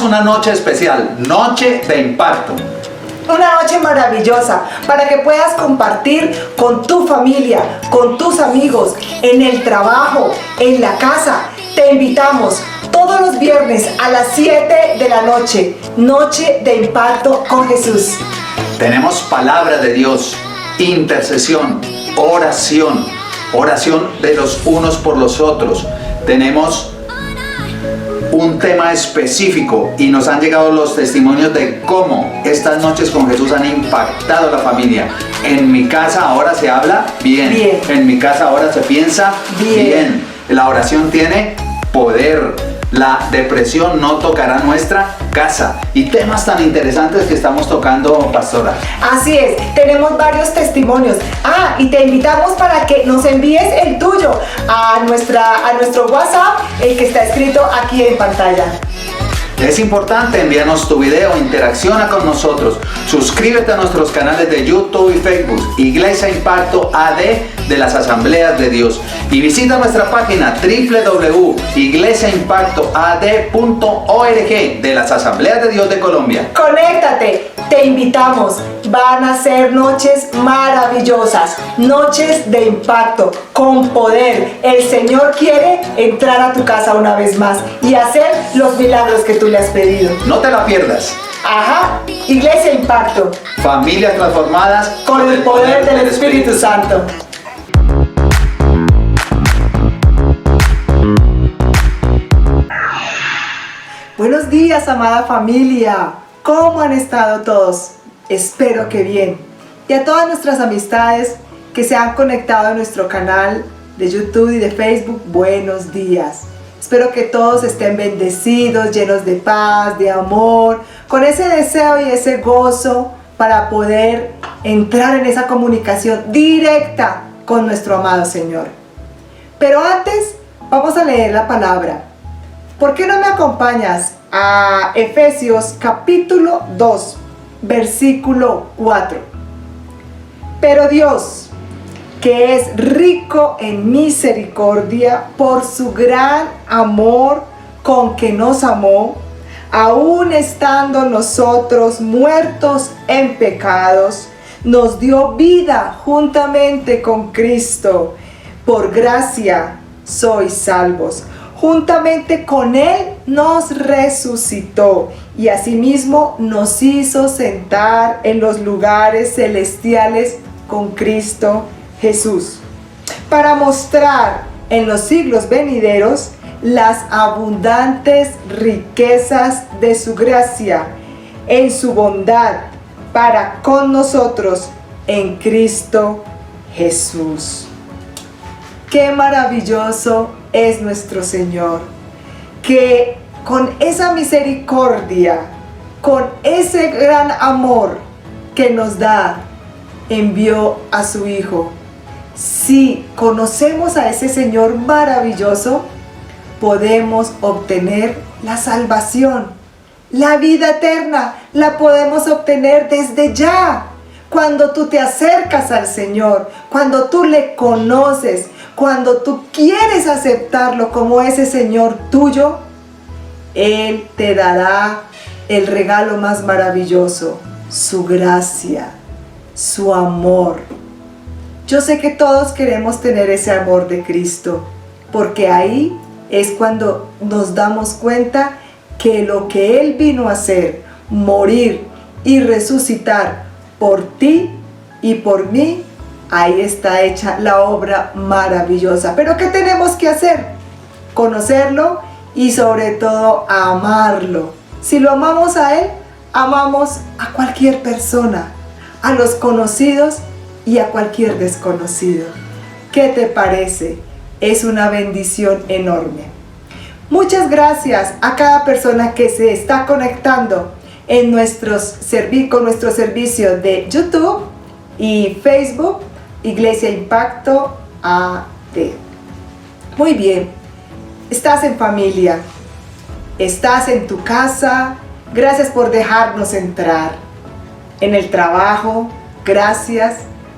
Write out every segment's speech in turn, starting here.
tenemos una noche especial, noche de impacto. Una noche maravillosa para que puedas compartir con tu familia, con tus amigos, en el trabajo, en la casa. Te invitamos todos los viernes a las 7 de la noche, Noche de Impacto con Jesús. Tenemos palabra de Dios, intercesión, oración de los unos por los otros. Tenemos un tema específico y nos han llegado los testimonios de cómo estas noches con Jesús han impactado a la familia. En mi casa ahora se habla bien. En mi casa ahora se piensa bien. La oración tiene poder. La depresión no tocará nuestra casa. Y temas tan interesantes que estamos tocando, pastora. Así es, tenemos varios testimonios. Y te invitamos para que nos envíes el tuyo a nuestro WhatsApp, el que está escrito aquí en pantalla. Es importante, envíanos tu video, interacciona con nosotros, suscríbete a nuestros canales de YouTube y Facebook, Iglesia Impacto AD de las Asambleas de Dios, y visita nuestra página www.iglesiaimpactoad.org de las Asambleas de Dios de Colombia. Conéctate, te invitamos, van a ser noches maravillosas, noches de impacto, con poder. El Señor quiere entrar a tu casa una vez más y hacer los milagros que tú le has pedido. No te la pierdas. Iglesia Impacto. Familias transformadas con el poder del Espíritu Santo. Buenos días, amada familia. ¿Cómo han estado todos? Espero que bien. Y a todas nuestras amistades que se han conectado a nuestro canal de YouTube y de Facebook, buenos días. Espero que todos estén bendecidos, llenos de paz, de amor, con ese deseo y ese gozo para poder entrar en esa comunicación directa con nuestro amado Señor. Pero antes, vamos a leer la palabra. ¿Por qué no me acompañas a Efesios capítulo 2, versículo 4? Pero Dios, que es rico en misericordia por su gran amor con que nos amó, aun estando nosotros muertos en pecados, nos dio vida juntamente con Cristo. Por gracia sois salvos. Juntamente con Él nos resucitó y asimismo nos hizo sentar en los lugares celestiales con Cristo Jesús, para mostrar en los siglos venideros las abundantes riquezas de su gracia en su bondad para con nosotros en Cristo Jesús. Qué maravilloso es nuestro Señor, que con esa misericordia, con ese gran amor que nos da, envió a su Hijo. Si conocemos a ese Señor maravilloso, podemos obtener la salvación, la vida eterna, la podemos obtener desde ya. Cuando tú te acercas al Señor, cuando tú le conoces, cuando tú quieres aceptarlo como ese Señor tuyo, Él te dará el regalo más maravilloso, su gracia, su amor. Yo sé que todos queremos tener ese amor de Cristo, porque ahí es cuando nos damos cuenta que lo que Él vino a hacer, morir y resucitar por ti y por mí, ahí está hecha la obra maravillosa. Pero ¿qué tenemos que hacer? Conocerlo y sobre todo amarlo. Si lo amamos a Él, amamos a cualquier persona, a los conocidos y a cualquier desconocido. ¿Qué te parece? Es una bendición enorme. Muchas gracias a cada persona que se está conectando con nuestro servicio de YouTube y Facebook, Iglesia Impacto AD. Muy bien, estás en familia, estás en tu casa, gracias por dejarnos entrar. En el trabajo, gracias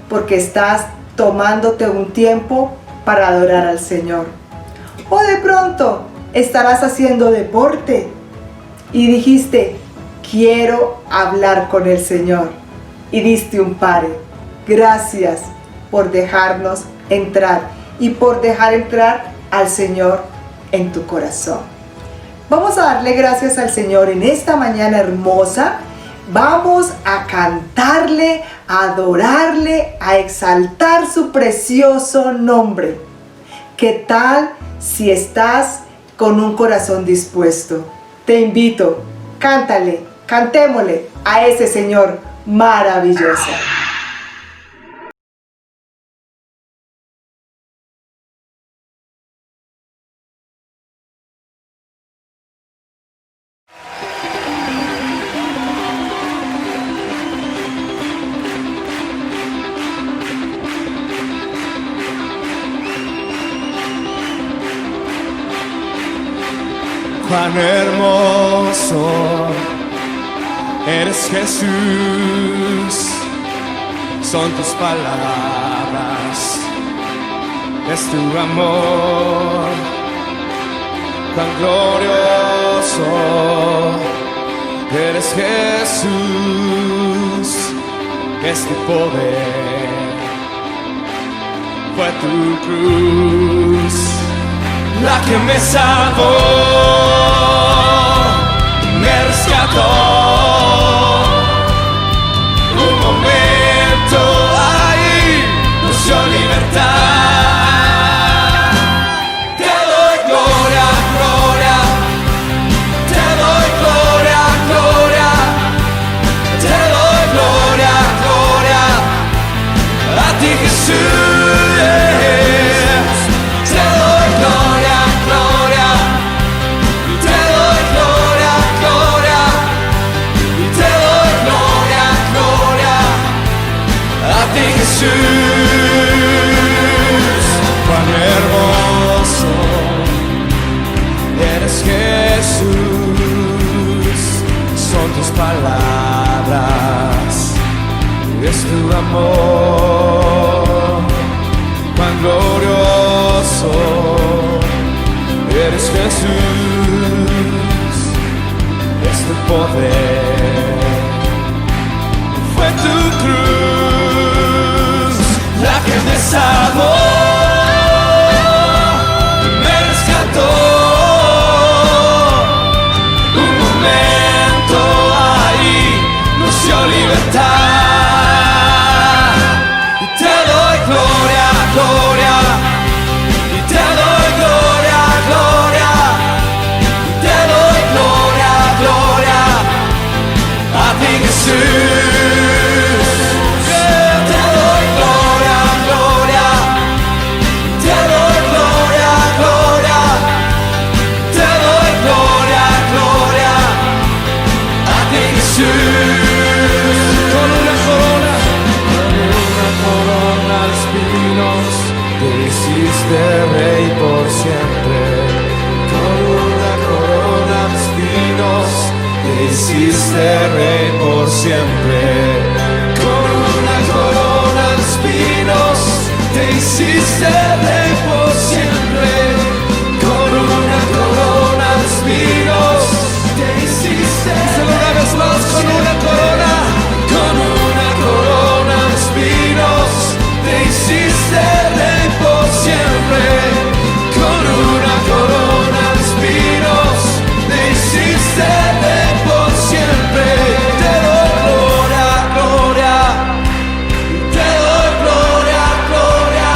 porque estás tomándote un tiempo para adorar al Señor. O de pronto estarás haciendo deporte y dijiste, quiero hablar con el Señor, y diste un pare. Gracias por dejarnos entrar y por dejar entrar al Señor en tu corazón. Vamos a darle gracias al Señor en esta mañana hermosa. Vamos a cantarle, a adorarle, a exaltar su precioso nombre. ¿Qué tal si estás con un corazón dispuesto? Te invito, cántale, cantémosle a ese Señor maravilloso. Cuán hermoso eres, Jesús, son tus palabras, es tu amor. Cuán glorioso eres, Jesús, es tu poder, fue tu cruz la que me salvó, me rescató. Un momento ahí nos dio libertad. Te doy gloria, gloria, te doy gloria, gloria, te doy gloria, gloria a ti, Jesús. Jesús, cuán hermoso eres, Jesús, son tus palabras, es tu amor. Cuán glorioso eres, Jesús, es tu poder, fue tu cruz la que me salvó, me rescató. Un momento ahí nos dio libertad. Y te doy gloria, gloria, y te doy gloria, gloria, y te doy gloria, gloria a ti, Jesús. De rey por siempre, con una corona de espinos, te hiciste rey por siempre, con una corona de espinos, te hiciste rey por siempre, con una corona de espinos, te hiciste rey. Una vez más, con una corona de espinos, te hiciste rey por siempre, con una corona de espinos, te hiciste rey por siempre. Te doy gloria, gloria, te doy gloria, gloria,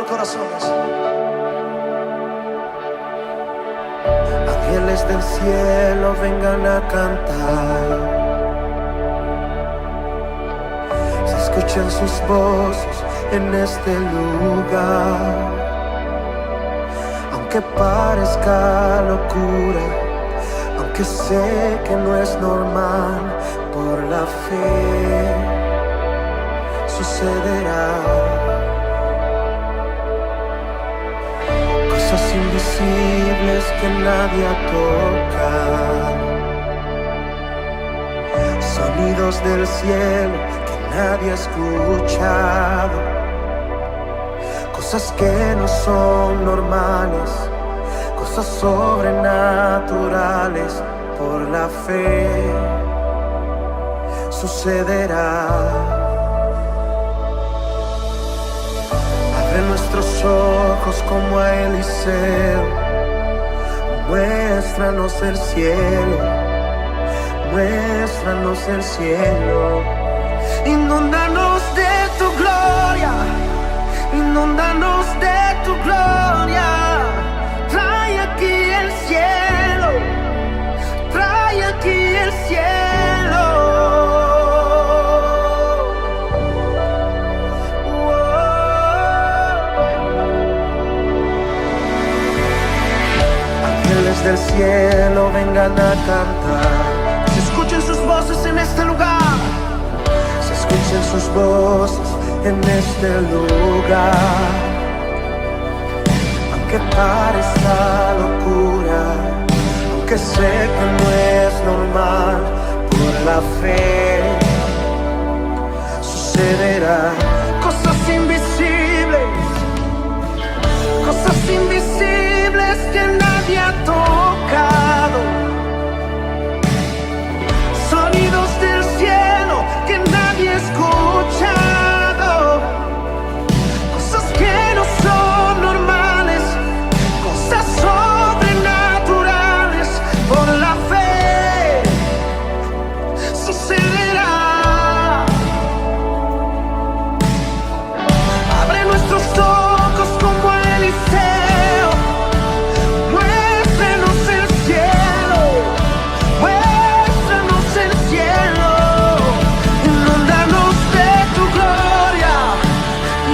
corazones. Ángeles del cielo vengan a cantar. Se escuchan sus voces en este lugar. Aunque parezca locura, aunque sé que no es normal, por la fe sucederá. Cosas invisibles que nadie ha tocado, sonidos del cielo que nadie ha escuchado. Cosas que no son normales, cosas sobrenaturales, por la fe sucederá. Abre nuestros ojos como a Eliseo, muéstranos el cielo, muéstranos el cielo. Inúndanos de tu gloria, inúndanos de tu gloria. Trae aquí el cielo, trae aquí el cielo. Ángeles del cielo vengan a cantar. Se escuchen sus voces en este lugar. Se escuchen sus voces en este lugar. Aunque parezca locura, aunque sé que no es normal, por la fe sucederá. Cosas invisibles, cosas invisibles que nadie ha tocado, sonidos del cielo que nadie ha escuchado. Cosas que no son normales, cosas sobrenaturales, por la fe sucederá. Abre nuestros ojos como a Eliseo, muéstranos el cielo, muéstranos el cielo. Inúndanos de tu gloria,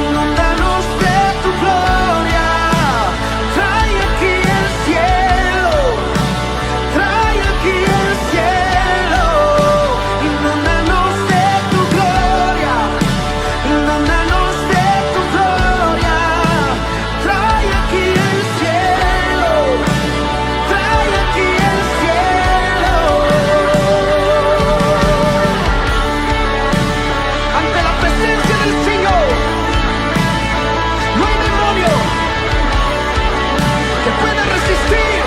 inúndanos de tu gloria. Trae aquí el cielo, trae aquí el cielo. Inúndanos de tu gloria, inúndanos de tu gloria. Trae aquí el cielo, trae aquí el cielo. Ante la presencia del Señor no hay demonio que pueda resistir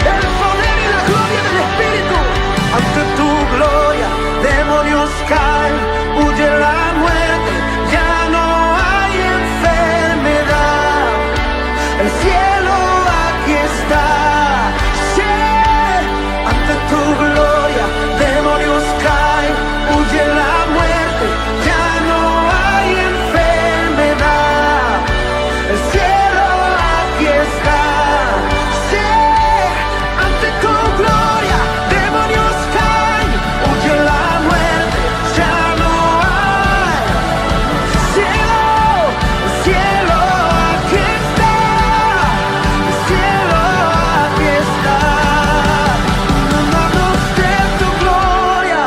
el poder y la gloria del Espíritu. Ante tu gloria, demonios caen, huye la muerte, ya no hay enfermedad. El cielo aquí está. Sí, ante tu gloria, demonios caen, huye la muerte, ya no hay enfermedad. El cielo aquí está. Sí, ante tu gloria, demonios caen, huye la muerte, ya no hay. Cielo, el cielo aquí está. El cielo aquí está. Inúndanos de tu gloria,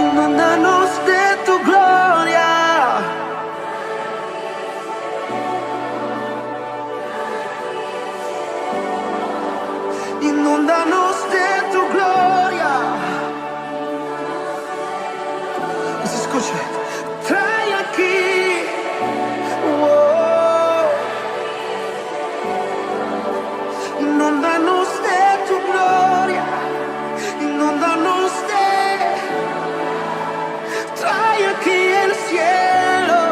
inúndanos de tu gloria. Inúndanos de tu gloria. Que se escuche. Trae aquí. Oh. Inúndanos de tu gloria. Inúndanos de. Trae aquí el cielo.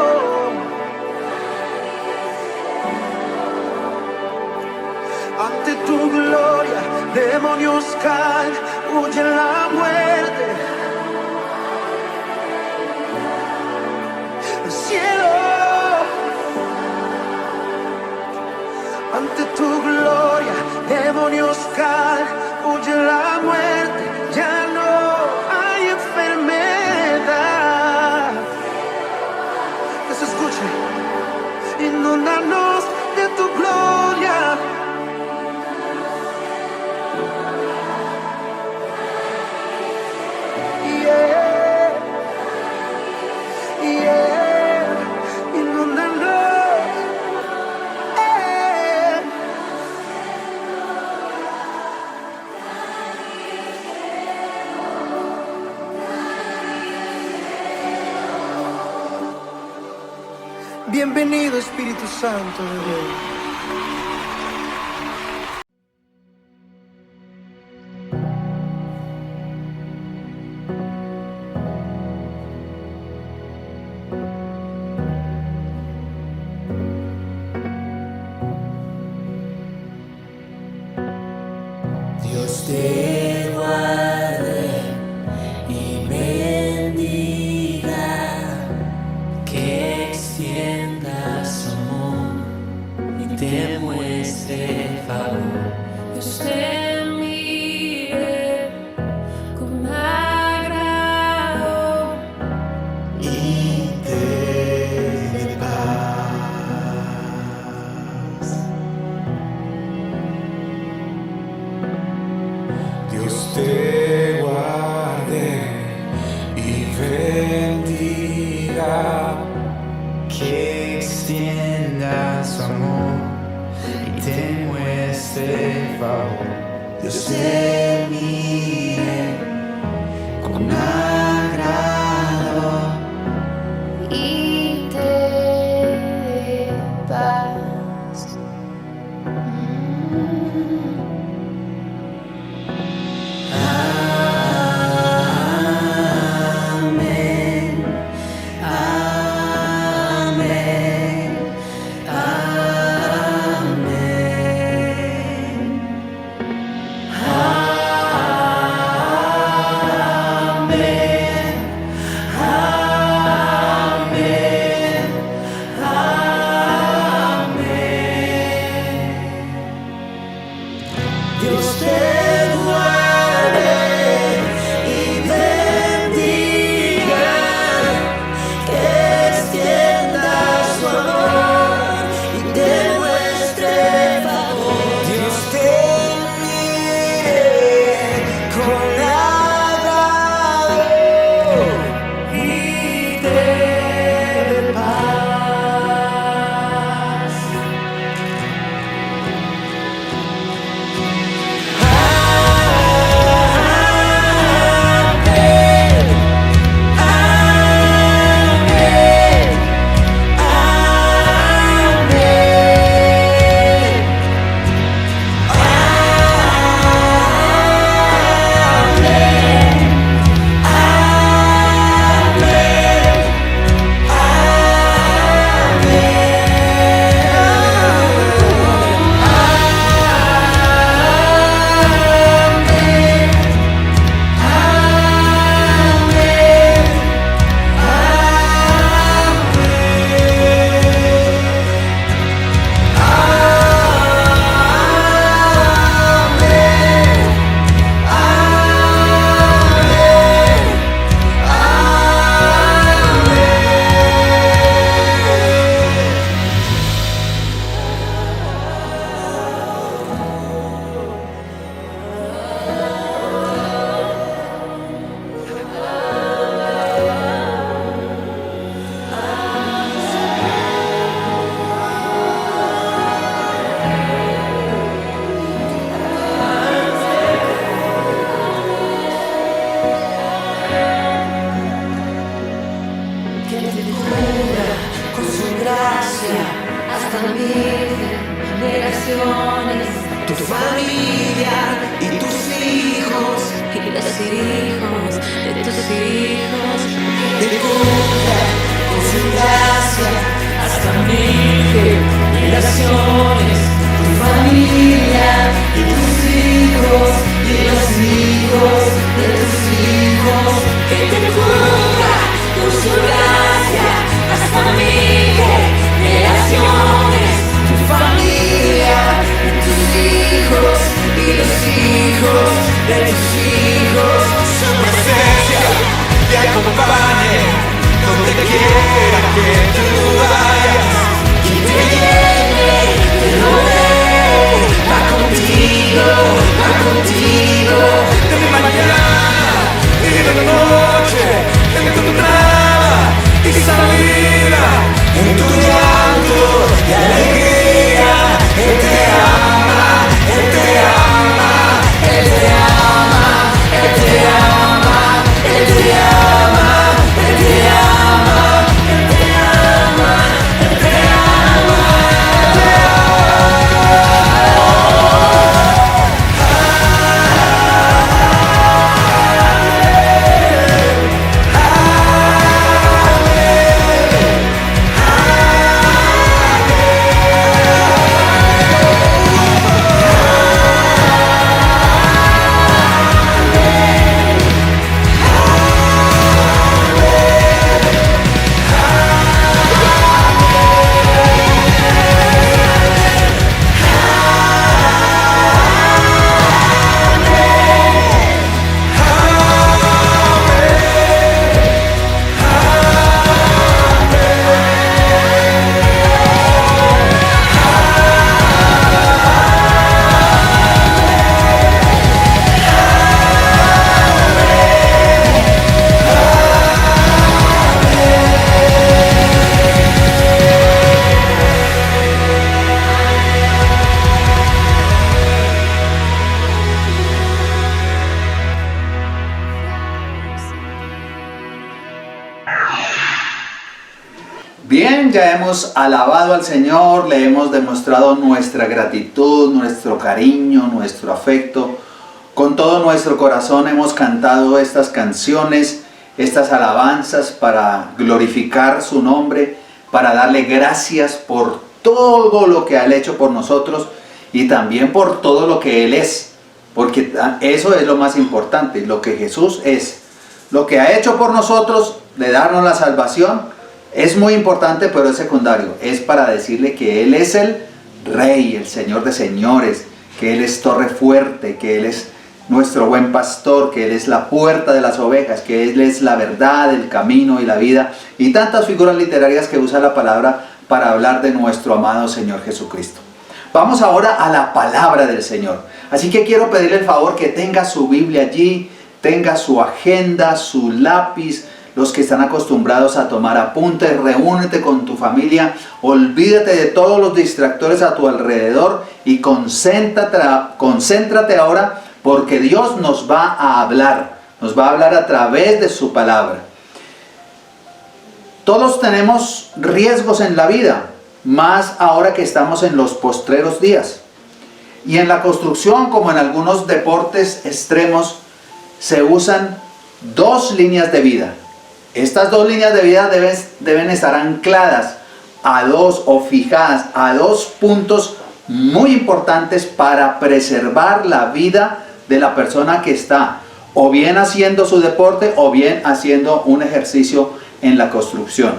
Ante tu gloria, demonios caen, huye la muerte. El cielo Bienvenido Espíritu Santo de Dios. Dios te guarde y bendiga, que extienda su amor y te muestre favor. Dios te mire con agrado y te dé paz. Dios te guarde y bendiga, Que extienda su amor y te muestre favor. Dios te mire con agrado y te dé paz. Amén. Amén. Dios te guarde y bendiga, que extienda su amor y te muestre favor. Dios te mire con agrado y te dé paz. Que te cubra con su gracia hasta mil generaciones, tu familia y tus hijos y los hijos de tus hijos. Que te cubra con su gracia hasta mil generaciones, tu familia y tus hijos y los hijos de tus hijos. Que te cubra con su gracia hasta mil generaciones, tu familia y tus hijos y los hijos de tus hijos. Su presencia te acompañe donde quiera que tú vayas, y te llene, te rodee, va contigo, de mañana y de noche, en tu entrada y salida, en tu llanto y alegría. Él te ama, Él te ama, Él te ama. Bien, ya hemos alabado al Señor, le hemos demostrado nuestra gratitud, nuestro cariño, nuestro afecto. Con todo nuestro corazón hemos cantado estas canciones, estas alabanzas para glorificar su nombre, para darle gracias por todo lo que ha hecho por nosotros y también por todo lo que Él es. Porque eso es lo más importante, lo que Jesús es. Lo que ha hecho por nosotros, de darnos la salvación, es muy importante, pero es secundario. Es para decirle que Él es el Rey, el Señor de señores, que Él es torre fuerte, que Él es nuestro buen pastor, que Él es la puerta de las ovejas, que Él es la verdad, el camino y la vida. Y tantas figuras literarias que usa la palabra para hablar de nuestro amado Señor Jesucristo. Vamos ahora a la palabra del Señor. Así que quiero pedirle el favor que tenga su Biblia allí, tenga su agenda, su lápiz. Los que están acostumbrados a tomar apuntes, reúnete con tu familia, olvídate de todos los distractores a tu alrededor y concéntrate ahora, porque Dios nos va a hablar a través de su palabra. Todos tenemos riesgos en la vida, más ahora que estamos en los postreros días. Y en la construcción, como en algunos deportes extremos, se usan dos líneas de vida. Estas dos líneas de vida deben estar ancladas a dos o fijadas a dos puntos muy importantes para preservar la vida de la persona que está o bien haciendo su deporte o bien haciendo un ejercicio en la construcción.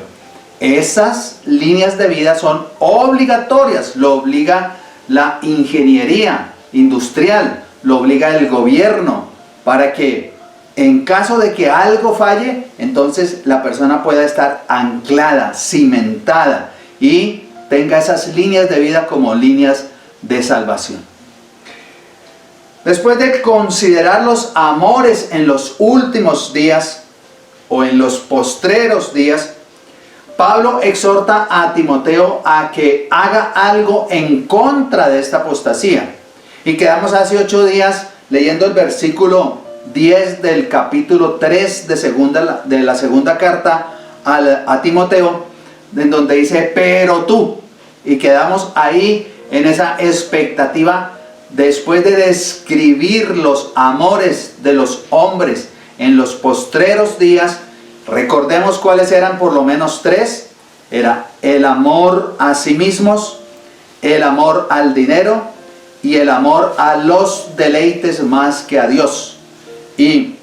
Esas líneas de vida son obligatorias, lo obliga la ingeniería industrial, lo obliga el gobierno, para que en caso de que algo falle, entonces la persona pueda estar anclada, cimentada y tenga esas líneas de vida como líneas de salvación. Después de considerar los amores en los últimos días o en los postreros días, Pablo exhorta a Timoteo a que haga algo en contra de esta apostasía. Y quedamos hace 8 días leyendo el versículo 10 del capítulo 3 de la segunda carta a Timoteo, en donde dice, pero tú. Y quedamos ahí en esa expectativa, después de describir los amores de los hombres en los postreros días. Recordemos cuáles eran por lo menos 3. Era el amor a sí mismos, el amor al dinero y el amor a los deleites más que a Dios. Y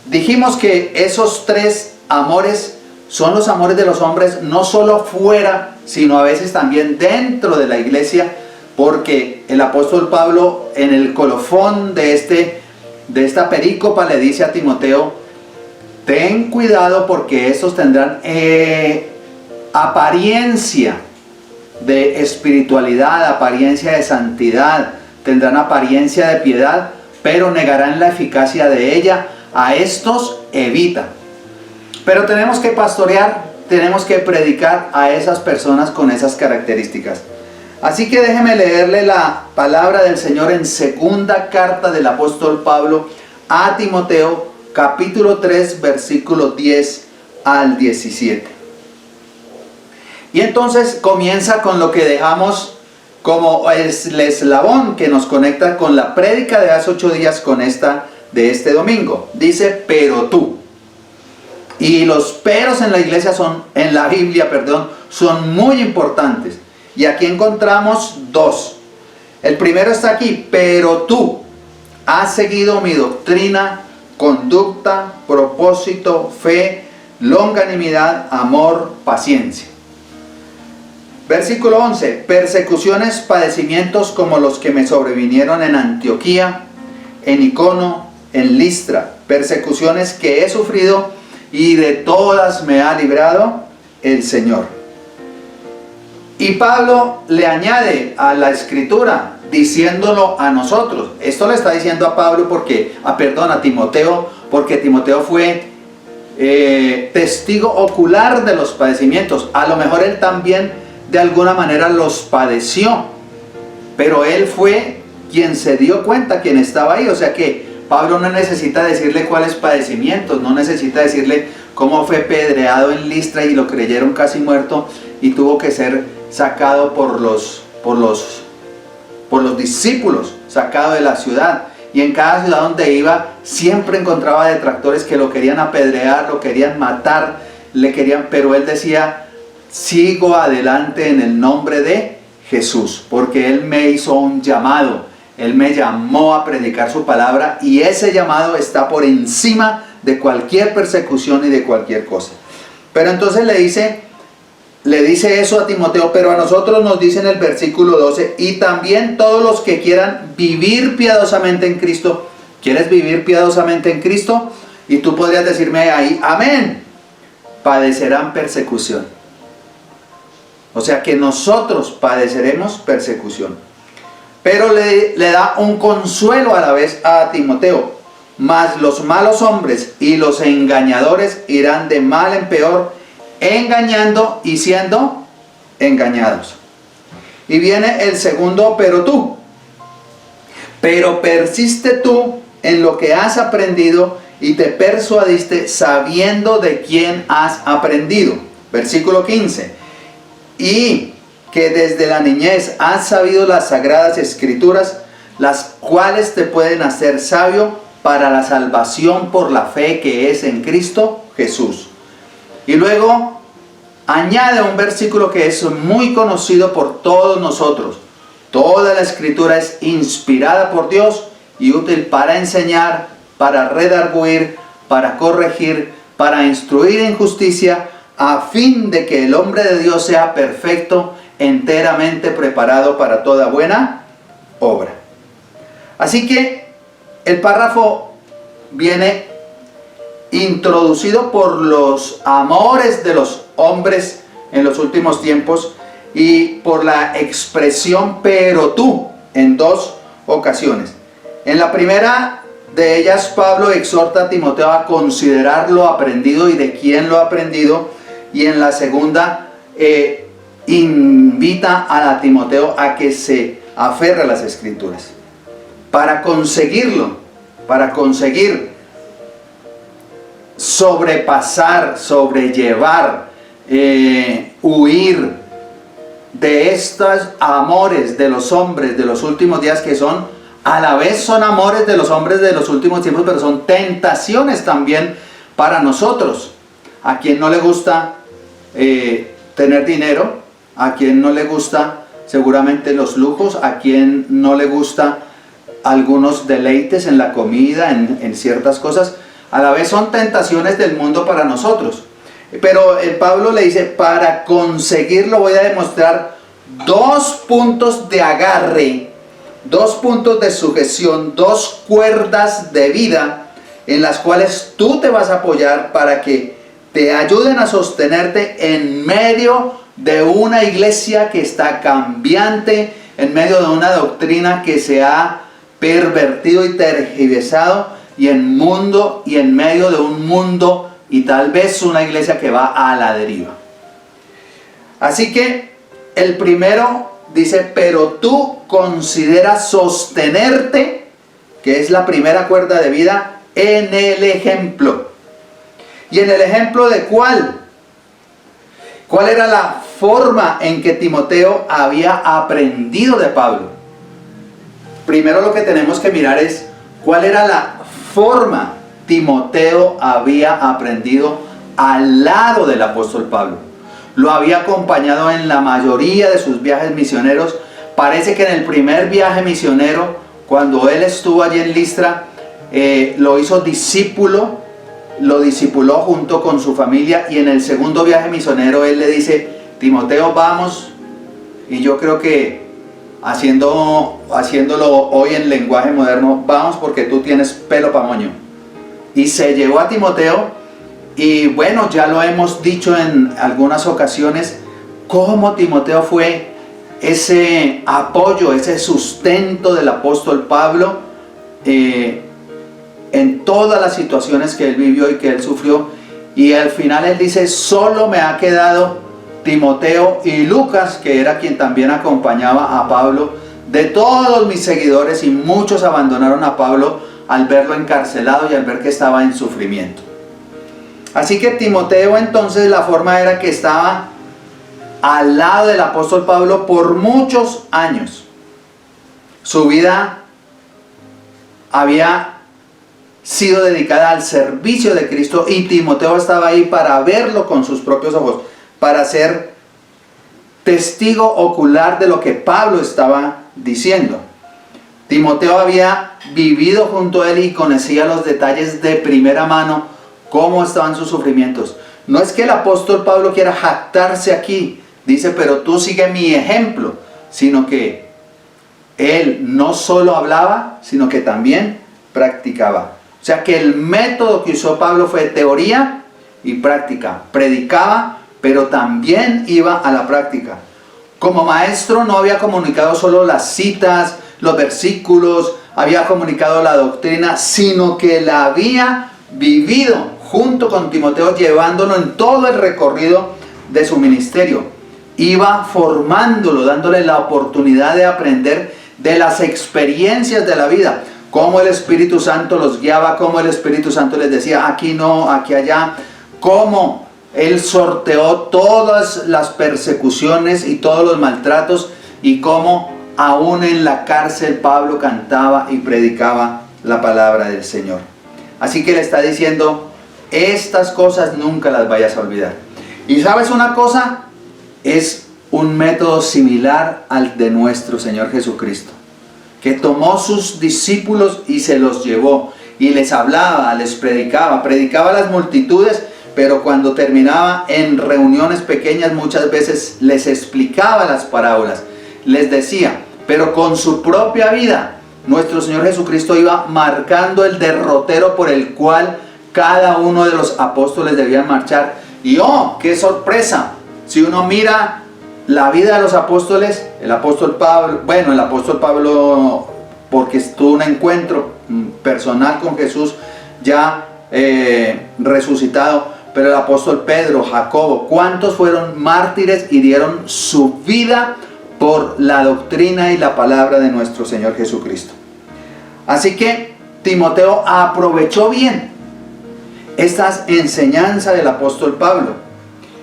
dijimos que esos 3 amores son los amores de los hombres, no solo fuera, sino a veces también dentro de la iglesia, porque el apóstol Pablo en el colofón de esta perícopa le dice a Timoteo, ten cuidado porque estos tendrán apariencia de espiritualidad, apariencia de santidad, tendrán apariencia de piedad, pero negarán la eficacia de ella. A estos evita. Pero tenemos que pastorear, tenemos que predicar a esas personas con esas características. Así que déjeme leerle la palabra del Señor en segunda carta del apóstol Pablo a Timoteo, capítulo 3, versículo 10 al 17. Y entonces comienza con lo que dejamos como es el eslabón que nos conecta con la prédica de hace 8 días con esta de este domingo. Dice, pero tú. Y los peros en la iglesia en la Biblia, son muy importantes. Y aquí encontramos 2. El primero está aquí, pero tú has seguido mi doctrina, conducta, propósito, fe, longanimidad, amor, paciencia. Versículo 11. Persecuciones, padecimientos como los que me sobrevinieron en Antioquía, en Icono, en Listra. Persecuciones que he sufrido y de todas me ha librado el Señor. Y Pablo le añade a la escritura, diciéndolo a nosotros. Esto le está diciendo a Pablo a Timoteo, porque Timoteo fue testigo ocular de los padecimientos. A lo mejor él también de alguna manera los padeció, pero él fue quien se dio cuenta, quien estaba ahí. O sea que Pablo no necesita decirle cuáles padecimientos, no necesita decirle cómo fue pedreado en Listra y lo creyeron casi muerto y tuvo que ser sacado por los discípulos, sacado de la ciudad. Y en cada ciudad donde iba siempre encontraba detractores que lo querían apedrear, lo querían matar, pero él decía: sigo adelante en el nombre de Jesús, porque Él me hizo un llamado, Él me llamó a predicar su palabra, y ese llamado está por encima de cualquier persecución y de cualquier cosa. Pero entonces le dice eso a Timoteo, pero a nosotros nos dice en el versículo 12, y también todos los que quieran vivir piadosamente en Cristo. ¿Quieres vivir piadosamente en Cristo? Y tú podrías decirme ahí, amén, padecerán persecución. O sea que nosotros padeceremos persecución. Pero le da un consuelo a la vez a Timoteo. Mas los malos hombres y los engañadores irán de mal en peor, engañando y siendo engañados. Y viene el segundo pero persiste tú en lo que has aprendido y te persuadiste sabiendo de quién has aprendido. Versículo 15. Y que desde la niñez has sabido las sagradas escrituras, las cuales te pueden hacer sabio para la salvación por la fe que es en Cristo Jesús. Y luego añade un versículo que es muy conocido por todos nosotros. Toda la escritura es inspirada por Dios y útil para enseñar, para redarguir, para corregir, para instruir en justicia, a fin de que el hombre de Dios sea perfecto, enteramente preparado para toda buena obra. Así que el párrafo viene introducido por los amores de los hombres en los últimos tiempos y por la expresión pero tú en dos ocasiones. En la primera de ellas, Pablo exhorta a Timoteo a considerar lo aprendido y de quién lo ha aprendido, y en la segunda invita a Timoteo a que se aferre a las escrituras para conseguirlo, para conseguir sobrepasar, sobrellevar, huir de estos amores de los hombres de los últimos días, que son, a la vez son amores de los hombres de los últimos tiempos, pero son tentaciones también para nosotros. A quien no le gusta tener dinero, a quien no le gusta seguramente los lujos, a quien no le gusta algunos deleites en la comida, en ciertas cosas, a la vez son tentaciones del mundo para nosotros. Pero Pablo le dice, para conseguirlo voy a demostrar dos puntos de agarre, dos puntos de sujeción, dos cuerdas de vida en las cuales tú te vas a apoyar para que te ayuden a sostenerte en medio de una iglesia que está cambiante, en medio de una doctrina que se ha pervertido y tergiversado, y en medio de un mundo y tal vez una iglesia que va a la deriva. Así que el primero dice, pero tú consideras sostenerte, que es la primera cuerda de vida, en el ejemplo. ¿Y en el ejemplo de cuál? ¿Cuál era la forma en que Timoteo había aprendido de Pablo? Primero lo que tenemos que mirar es cuál era la forma Timoteo había aprendido al lado del apóstol Pablo. Lo había acompañado en la mayoría de sus viajes misioneros. Parece que en el primer viaje misionero, cuando él estuvo allí en Listra, lo hizo discípulo, lo discipuló junto con su familia, y en el segundo viaje misionero él le dice, Timoteo, vamos. Y yo creo que haciéndolo hoy en lenguaje moderno, vamos porque tú tienes pelo pa' moño. Y se llevó a Timoteo, y bueno, ya lo hemos dicho en algunas ocasiones, cómo Timoteo fue ese apoyo, ese sustento del apóstol Pablo en todas las situaciones que él vivió y que él sufrió. Y al final él dice, solo me ha quedado Timoteo y Lucas, que era quien también acompañaba a Pablo. De todos mis seguidores, y muchos abandonaron a Pablo, al verlo encarcelado y al ver que estaba en sufrimiento. Así que Timoteo, entonces, la forma era que estaba al lado del apóstol Pablo por muchos años. Su vida había sido dedicada al servicio de Cristo y Timoteo estaba ahí para verlo con sus propios ojos, para ser testigo ocular de lo que Pablo estaba diciendo. Timoteo había vivido junto a él y conocía los detalles de primera mano, cómo estaban sus sufrimientos. No es que el apóstol Pablo quiera jactarse aquí, dice, pero tú sigue mi ejemplo, sino que él no solo hablaba, sino que también practicaba. O sea que el método que usó Pablo fue teoría y práctica. Predicaba, pero también iba a la práctica. Como maestro no había comunicado solo las citas, los versículos, había comunicado la doctrina, sino que la había vivido junto con Timoteo, llevándolo en todo el recorrido de su ministerio. Iba formándolo, dándole la oportunidad de aprender de las experiencias de la vida, cómo el Espíritu Santo los guiaba, cómo el Espíritu Santo les decía aquí no, aquí allá, cómo él sorteó todas las persecuciones y todos los maltratos y cómo aún en la cárcel Pablo cantaba y predicaba la palabra del Señor. Así que le está diciendo, estas cosas nunca las vayas a olvidar. Y ¿sabes una cosa? Es un método similar al de nuestro Señor Jesucristo, que tomó sus discípulos y se los llevó y les hablaba, les predicaba a las multitudes, pero cuando terminaba en reuniones pequeñas muchas veces les explicaba las parábolas, les decía, pero con su propia vida nuestro Señor Jesucristo iba marcando el derrotero por el cual cada uno de los apóstoles debían marchar. Y ¡oh, qué sorpresa! Si uno mira la vida de los apóstoles, el apóstol Pablo, porque tuvo un encuentro personal con Jesús ya resucitado, pero el apóstol Pedro, Jacobo, ¿cuántos fueron mártires y dieron su vida por la doctrina y la palabra de nuestro Señor Jesucristo? Así que Timoteo aprovechó bien estas enseñanzas del apóstol Pablo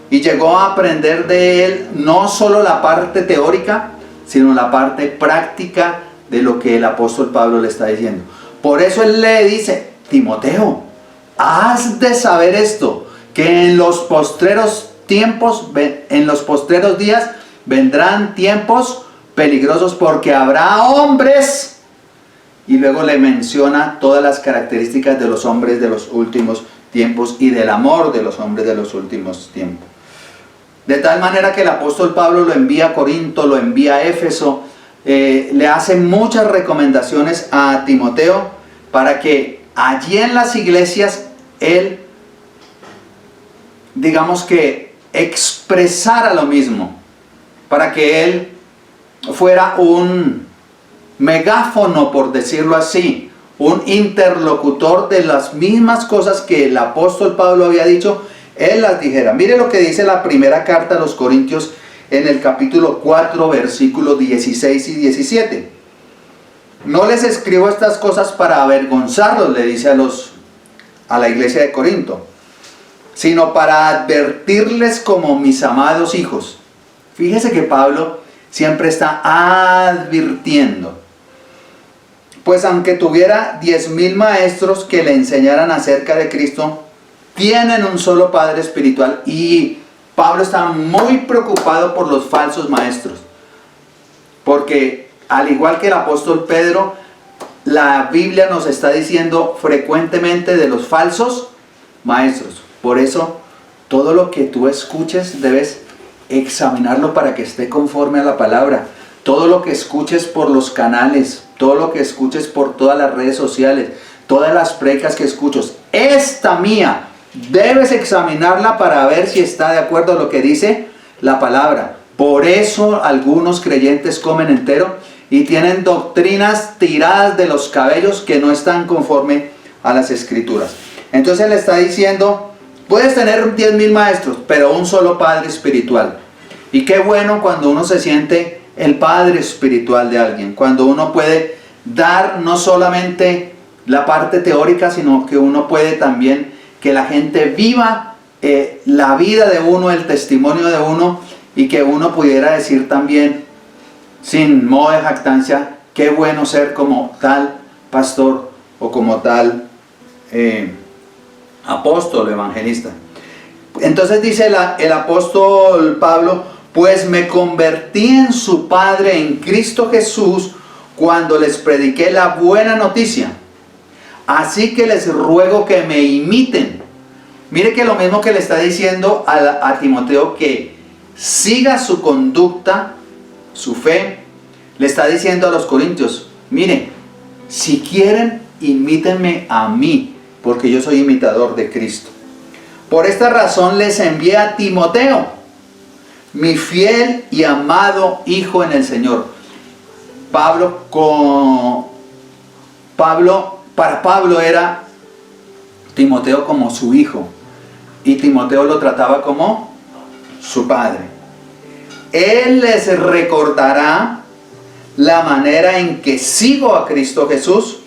y llegó a aprender de él no solo la parte teórica, sino la parte práctica de lo que el apóstol Pablo le está diciendo. Por eso él le dice, Timoteo, has de saber esto, que en los postreros tiempos, en los postreros días, vendrán tiempos peligrosos porque habrá hombres, y luego le menciona todas las características de los hombres de los últimos tiempos y del amor de los hombres de los últimos tiempos. De tal manera que el apóstol Pablo lo envía a Corinto, lo envía a Éfeso, le hace muchas recomendaciones a Timoteo para que allí en las iglesias él, digamos que expresara lo mismo, para que él fuera un megáfono, por decirlo así, un interlocutor de las mismas cosas que el apóstol Pablo había dicho, él las dijera. Mire lo que dice la primera carta a los Corintios en el capítulo 4, versículos 16 y 17. No les escribo estas cosas para avergonzarlos, le dice a la iglesia de Corinto, sino para advertirles como mis amados hijos. Fíjese que Pablo siempre está advirtiendo. Pues aunque tuviera 10,000 maestros que le enseñaran acerca de Cristo, tienen un solo Padre espiritual. Y Pablo está muy preocupado por los falsos maestros, porque al igual que el apóstol Pedro, la Biblia nos está diciendo frecuentemente de los falsos maestros. Por eso, todo lo que tú escuches debes examinarlo para que esté conforme a la palabra. Todo lo que escuches por los canales, todo lo que escuches por todas las redes sociales, todas las predicas que escuches, esta mía, debes examinarla para ver si está de acuerdo a lo que dice la palabra. Por eso algunos creyentes comen entero y tienen doctrinas tiradas de los cabellos que no están conforme a las escrituras. Entonces él está diciendo, puedes tener 10,000 maestros, pero un solo Padre espiritual. Y qué bueno cuando uno se siente el Padre espiritual de alguien, cuando uno puede dar no solamente la parte teórica, sino que uno puede también que la gente viva la vida de uno, el testimonio de uno, y que uno pudiera decir también, sin modo de jactancia, qué bueno ser como tal pastor o como tal apóstol o evangelista. Entonces dice el apóstol Pablo, pues me convertí en su padre en Cristo Jesús cuando les prediqué la buena noticia. Así que les ruego que me imiten. Mire que lo mismo que le está diciendo a Timoteo, que siga su conducta, su fe, le está diciendo a los corintios, mire, si quieren, imítenme a mí, porque yo soy imitador de Cristo. Por esta razón les envié a Timoteo, mi fiel y amado hijo en el Señor. Para Pablo era Timoteo como su hijo, y Timoteo lo trataba como su padre. Él les recordará la manera en que sigo a Cristo Jesús,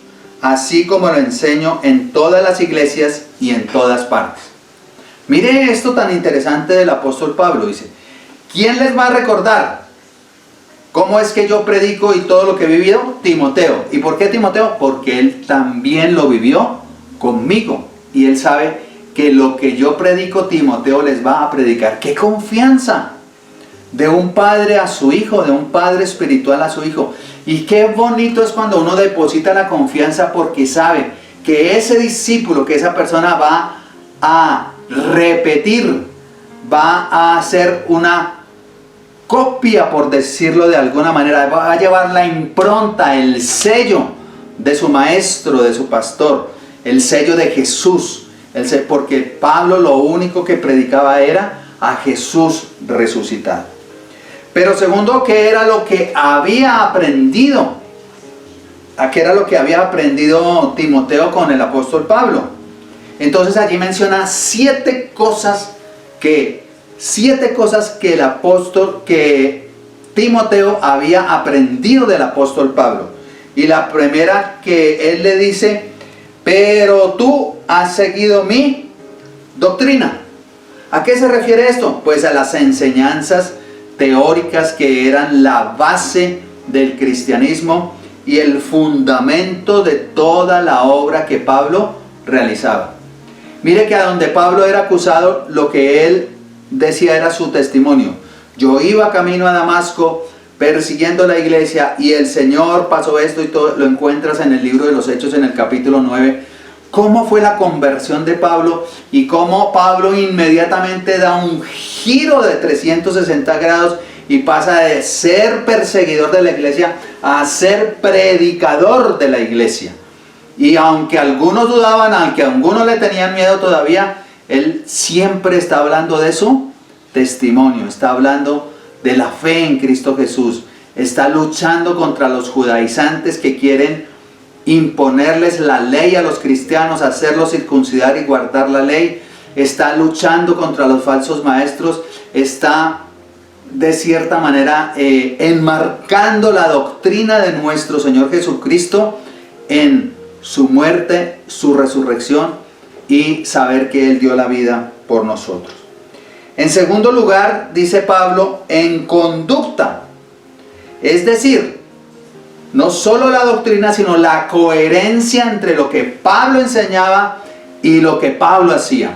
así como lo enseño en todas las iglesias y en todas partes. Mire esto tan interesante del apóstol Pablo, dice, ¿quién les va a recordar cómo es que yo predico y todo lo que he vivido? Timoteo. ¿Y por qué Timoteo? Porque él también lo vivió conmigo, y él sabe que lo que yo predico, Timoteo les va a predicar. ¡Qué confianza! De un padre a su hijo, de un padre espiritual a su hijo. Y qué bonito es cuando uno deposita la confianza, porque sabe que ese discípulo, que esa persona va a repetir, va a hacer una copia, por decirlo de alguna manera, va a llevar la impronta, el sello de su maestro, de su pastor, el sello de Jesús, porque Pablo lo único que predicaba era a Jesús resucitado. Pero segundo, ¿qué era lo que había aprendido? ¿A qué era lo que había aprendido Timoteo con el apóstol Pablo? Entonces allí menciona siete cosas que Timoteo había aprendido del apóstol Pablo. Y la primera que él le dice, pero tú has seguido mi doctrina. ¿A qué se refiere esto? Pues a las enseñanzas teóricas que eran la base del cristianismo y el fundamento de toda la obra que Pablo realizaba. Mire que a donde Pablo era acusado, lo que él decía era su testimonio. Yo iba camino a Damasco persiguiendo la iglesia, y el Señor pasó esto, y todo lo encuentras en el libro de los Hechos en el capítulo 9. Cómo fue la conversión de Pablo, y cómo Pablo inmediatamente da un giro de 360 grados y pasa de ser perseguidor de la iglesia a ser predicador de la iglesia. Y aunque algunos dudaban, aunque algunos le tenían miedo todavía, él siempre está hablando de su testimonio, está hablando de la fe en Cristo Jesús, está luchando contra los judaizantes que quieren imponerles la ley a los cristianos, hacerlos circuncidar y guardar la ley, está luchando contra los falsos maestros, está de cierta manera enmarcando la doctrina de nuestro Señor Jesucristo en su muerte, su resurrección, y saber que Él dio la vida por nosotros. En segundo lugar, dice Pablo, en conducta, es decir, no solo la doctrina, sino la coherencia entre lo que Pablo enseñaba y lo que Pablo hacía.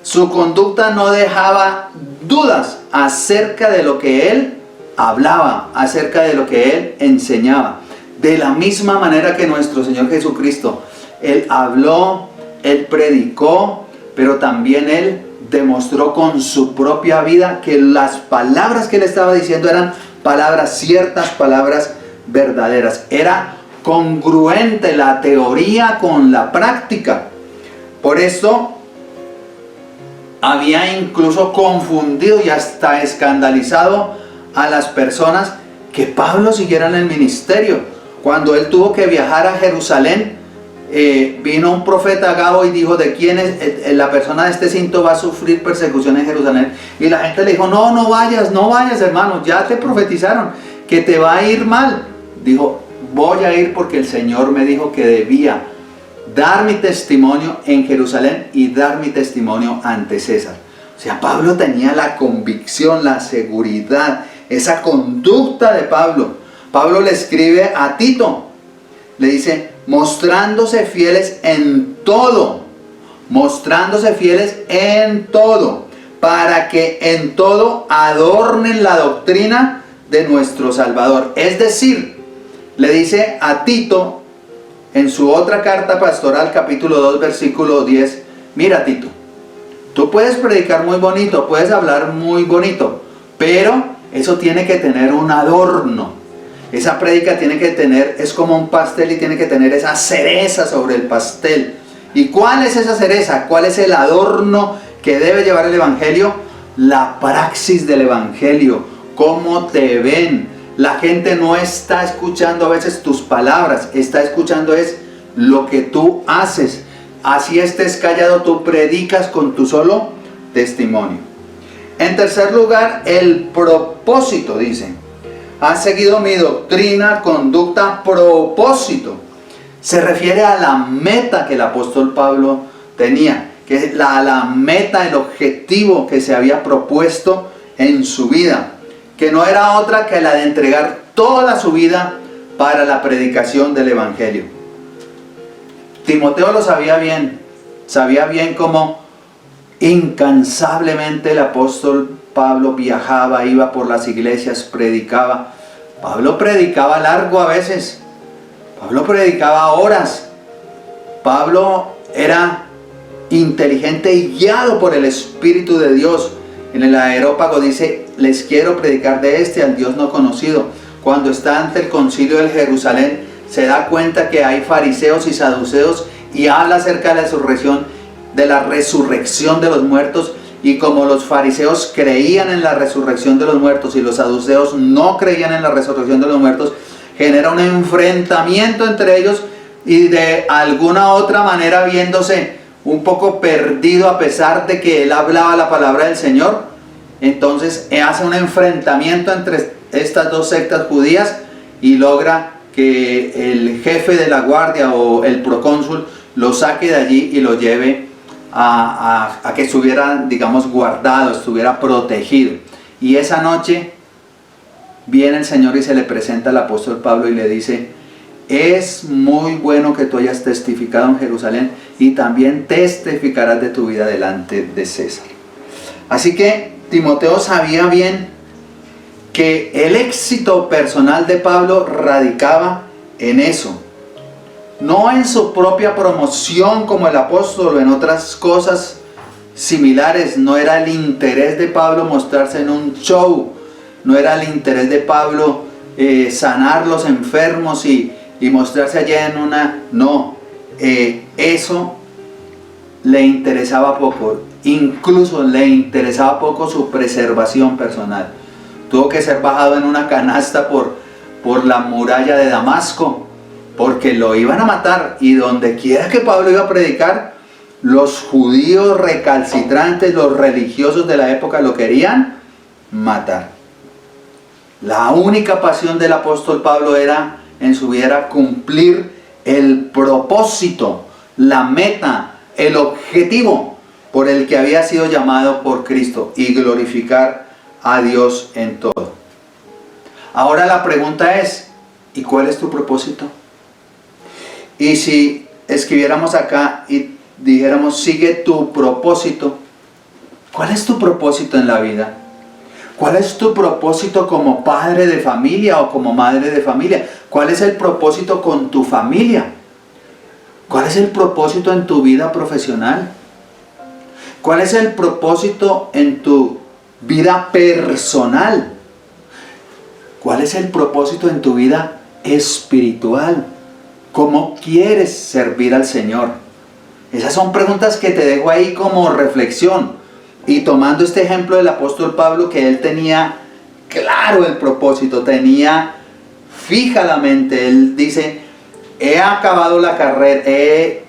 Su conducta no dejaba dudas acerca de lo que él hablaba, acerca de lo que él enseñaba. De la misma manera que nuestro Señor Jesucristo, Él habló, Él predicó, pero también Él demostró con su propia vida que las palabras que Él estaba diciendo eran palabras ciertas, palabras verdaderas. Era congruente la teoría con la práctica. Por esto había incluso confundido y hasta escandalizado a las personas que Pablo siguiera en el ministerio. Cuando él tuvo que viajar a Jerusalén, vino un profeta Agabo y dijo, ¿de quién es la persona de este cinto va a sufrir persecución en Jerusalén? Y la gente le dijo, no vayas hermano, ya te profetizaron que te va a ir mal. Dijo, voy a ir porque el Señor me dijo que debía dar mi testimonio en Jerusalén y dar mi testimonio ante César. O sea, Pablo tenía la convicción, la seguridad, esa conducta de Pablo. Pablo le escribe a Tito, le dice, mostrándose fieles en todo, para que en todo adornen la doctrina de nuestro Salvador. Es decir, le dice a Tito, en su otra carta pastoral, capítulo 2, versículo 10, mira Tito, tú puedes predicar muy bonito, puedes hablar muy bonito, pero eso tiene que tener un adorno. Esa prédica tiene que tener, es como un pastel y tiene que tener esa cereza sobre el pastel. ¿Y cuál es esa cereza? ¿Cuál es el adorno que debe llevar el Evangelio? La praxis del Evangelio. ¿Cómo te ven? La gente no está escuchando a veces tus palabras, está escuchando es lo que tú haces. Así estés callado, tú predicas con tu solo testimonio. En tercer lugar, el propósito, dice. Has seguido mi doctrina, conducta, propósito. Se refiere a la meta que el apóstol Pablo tenía, que es la meta, el objetivo que se había propuesto en su vida, que no era otra que la de entregar toda su vida para la predicación del Evangelio. Timoteo lo sabía bien cómo incansablemente el apóstol Pablo viajaba, iba por las iglesias, predicaba. Pablo predicaba largo a veces, Pablo predicaba horas. Pablo era inteligente y guiado por el Espíritu de Dios. En el Areópago dice, les quiero predicar de este al Dios no conocido. Cuando está ante el concilio de Jerusalén, se da cuenta que hay fariseos y saduceos y habla acerca de la resurrección de los muertos. Y como los fariseos creían en la resurrección de los muertos y los saduceos no creían en la resurrección de los muertos, genera un enfrentamiento entre ellos, y de alguna otra manera, viéndose un poco perdido a pesar de que él hablaba la palabra del Señor, entonces hace un enfrentamiento entre estas dos sectas judías y logra que el jefe de la guardia o el procónsul lo saque de allí y lo lleve a que estuviera, digamos, guardado, estuviera protegido. Y esa noche viene el Señor y se le presenta al apóstol Pablo y le dice, es muy bueno que tú hayas testificado en Jerusalén y también testificarás de tu vida delante de César. Así que Timoteo sabía bien que el éxito personal de Pablo radicaba en eso. No en su propia promoción como el apóstol o en otras cosas similares. No era el interés de Pablo mostrarse en un show. No era el interés de Pablo sanar los enfermos y mostrarse allá en una... No, eso le interesaba poco. Incluso le interesaba poco su preservación personal. Tuvo que ser bajado en una canasta por la muralla de Damasco, porque lo iban a matar, y donde quiera que Pablo iba a predicar, los judíos recalcitrantes, los religiosos de la época lo querían matar. La única pasión del apóstol Pablo en su vida era cumplir el propósito, la meta, el objetivo por el que había sido llamado por Cristo, y glorificar a Dios en todo. Ahora la pregunta es, ¿y cuál es tu propósito? Y si escribiéramos acá y dijéramos, sigue tu propósito, ¿cuál es tu propósito en la vida? ¿Cuál es tu propósito como padre de familia o como madre de familia? ¿Cuál es el propósito con tu familia? ¿Cuál es el propósito en tu vida profesional? ¿Cuál es el propósito en tu vida personal? ¿Cuál es el propósito en tu vida espiritual? ¿Cómo quieres servir al Señor? Esas son preguntas que te dejo ahí como reflexión. Y tomando este ejemplo del apóstol Pablo, que él tenía claro el propósito, tenía fija la mente. Él dice, he acabado la carrera, he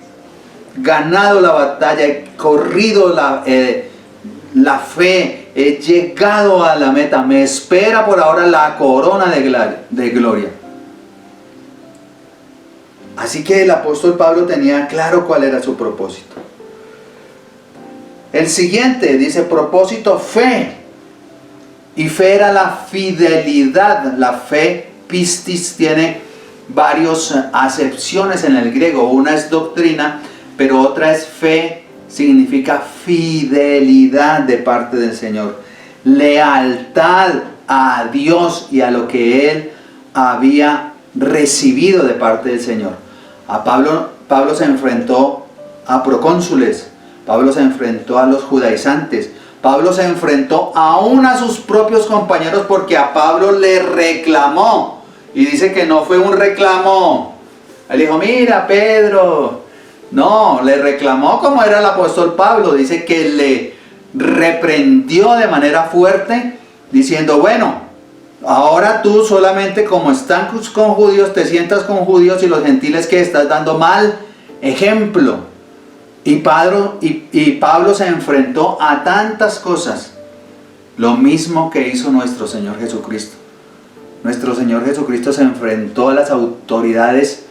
ganado la batalla, he corrido la fe, he llegado a la meta, me espera por ahora la corona de gloria. Así que el apóstol Pablo tenía claro cuál era su propósito. El siguiente dice propósito, fe. Y fe era la fidelidad. La fe, pistis, tiene varias acepciones en el griego. Una es doctrina, pero otra es fe, significa fidelidad de parte del Señor. Lealtad a Dios y a lo que Él había recibido de parte del Señor. A Pablo se enfrentó a procónsules, Pablo se enfrentó a los judaizantes, Pablo se enfrentó aún a sus propios compañeros porque a Pablo le reclamó. Y dice que no fue un reclamo. Él dijo, mira Pedro. No, le reclamó como era el apóstol Pablo. Dice que le reprendió de manera fuerte, diciendo, bueno, ahora tú solamente como están con judíos, te sientas con judíos y los gentiles que estás dando mal ejemplo. Y Pablo se enfrentó a tantas cosas. Lo mismo que hizo nuestro Señor Jesucristo. Nuestro Señor Jesucristo se enfrentó a las autoridades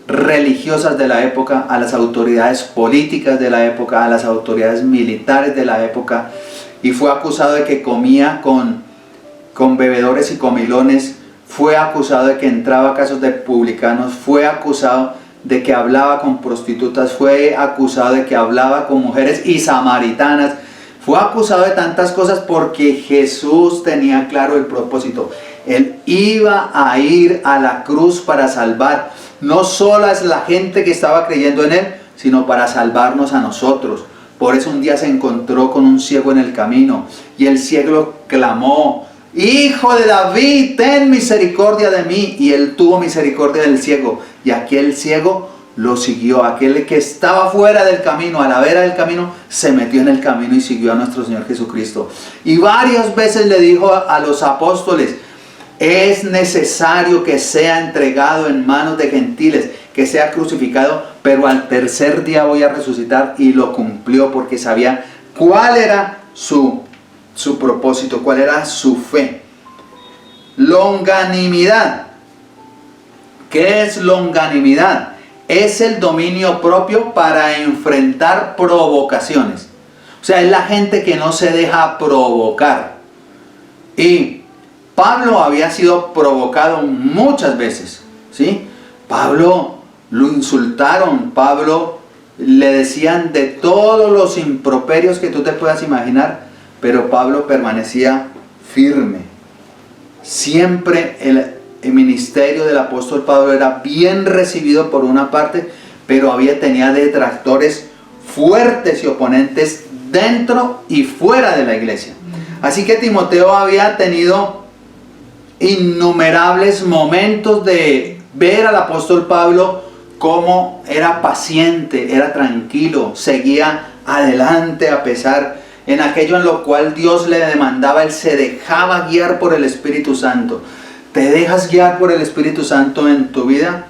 religiosas de la época, a las autoridades políticas de la época, a las autoridades militares de la época, y fue acusado de que comía con bebedores y comilones, fue acusado de que entraba a casas de publicanos, fue acusado de que hablaba con prostitutas, fue acusado de que hablaba con mujeres y samaritanas, fue acusado de tantas cosas porque Jesús tenía claro el propósito. Él iba a ir a la cruz para salvar no solo a la gente que estaba creyendo en Él, sino para salvarnos a nosotros. Por eso un día se encontró con un ciego en el camino y el ciego clamó, Hijo de David, ten misericordia de mí. Y Él tuvo misericordia del ciego, y aquel ciego lo siguió. Aquel que estaba fuera del camino, a la vera del camino, se metió en el camino y siguió a nuestro Señor Jesucristo. Y varias veces le dijo a los apóstoles, es necesario que sea entregado en manos de gentiles, que sea crucificado, pero al tercer día voy a resucitar. Y lo cumplió porque sabía cuál era su propósito, cuál era su fe. Longanimidad. ¿Qué es longanimidad? Es el dominio propio para enfrentar provocaciones. O sea, es la gente que no se deja provocar. Y Pablo había sido provocado muchas veces, ¿sí? Pablo lo insultaron, Pablo le decían de todos los improperios que tú te puedas imaginar, pero Pablo permanecía firme. Siempre el ministerio del apóstol Pablo era bien recibido por una parte, pero tenía detractores fuertes y oponentes dentro y fuera de la iglesia. Así que Timoteo había tenido innumerables momentos de ver al apóstol Pablo cómo era paciente, era tranquilo, seguía adelante a pesar en aquello en lo cual Dios le demandaba. Él se dejaba guiar por el Espíritu Santo. ¿Te dejas guiar por el Espíritu Santo en tu vida?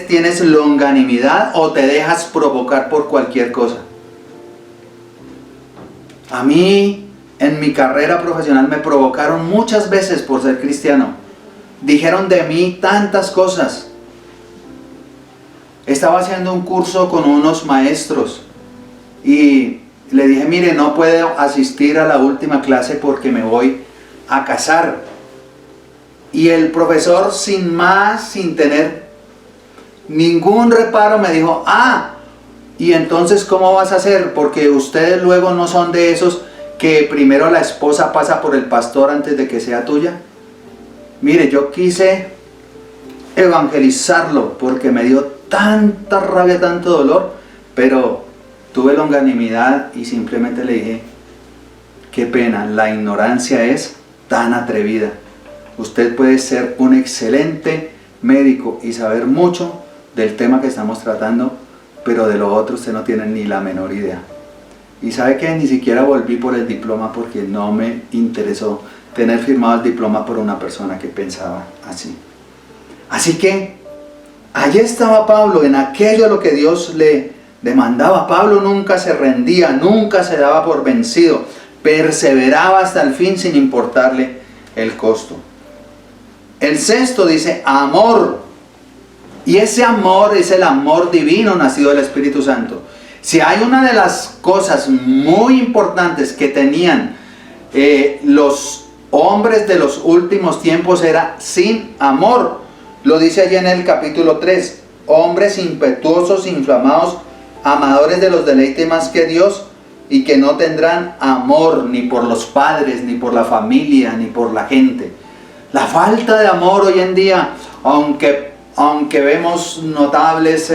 ¿Tienes longanimidad o te dejas provocar por cualquier cosa? A mí, en mi carrera profesional, me provocaron muchas veces por ser cristiano. Dijeron de mí tantas cosas. Estaba haciendo un curso con unos maestros y le dije, mire, no puedo asistir a la última clase porque me voy a casar. Y el profesor, sin más, sin tener ningún reparo, me dijo, y entonces ¿cómo vas a hacer? Porque ustedes luego no son de esos que primero la esposa pasa por el pastor antes de que sea tuya. Mire, yo quise evangelizarlo porque me dio tanta rabia, tanto dolor, pero tuve longanimidad y simplemente le dije, qué pena, la ignorancia es tan atrevida. Usted puede ser un excelente médico y saber mucho del tema que estamos tratando, pero de lo otro usted no tiene ni la menor idea. Y sabe que ni siquiera volví por el diploma porque no me interesó tener firmado el diploma por una persona que pensaba así. Así que allí estaba Pablo, en aquello a lo que Dios le demandaba. Pablo nunca se rendía, nunca se daba por vencido, perseveraba hasta el fin sin importarle el costo. El sexto dice amor. Y ese amor es el amor divino nacido del Espíritu Santo. Si hay una de las cosas muy importantes que tenían los hombres de los últimos tiempos, era sin amor. Lo dice allí en el capítulo 3. Hombres impetuosos, inflamados, amadores de los deleites más que Dios, y que no tendrán amor ni por los padres, ni por la familia, ni por la gente. La falta de amor hoy en día, aunque vemos notables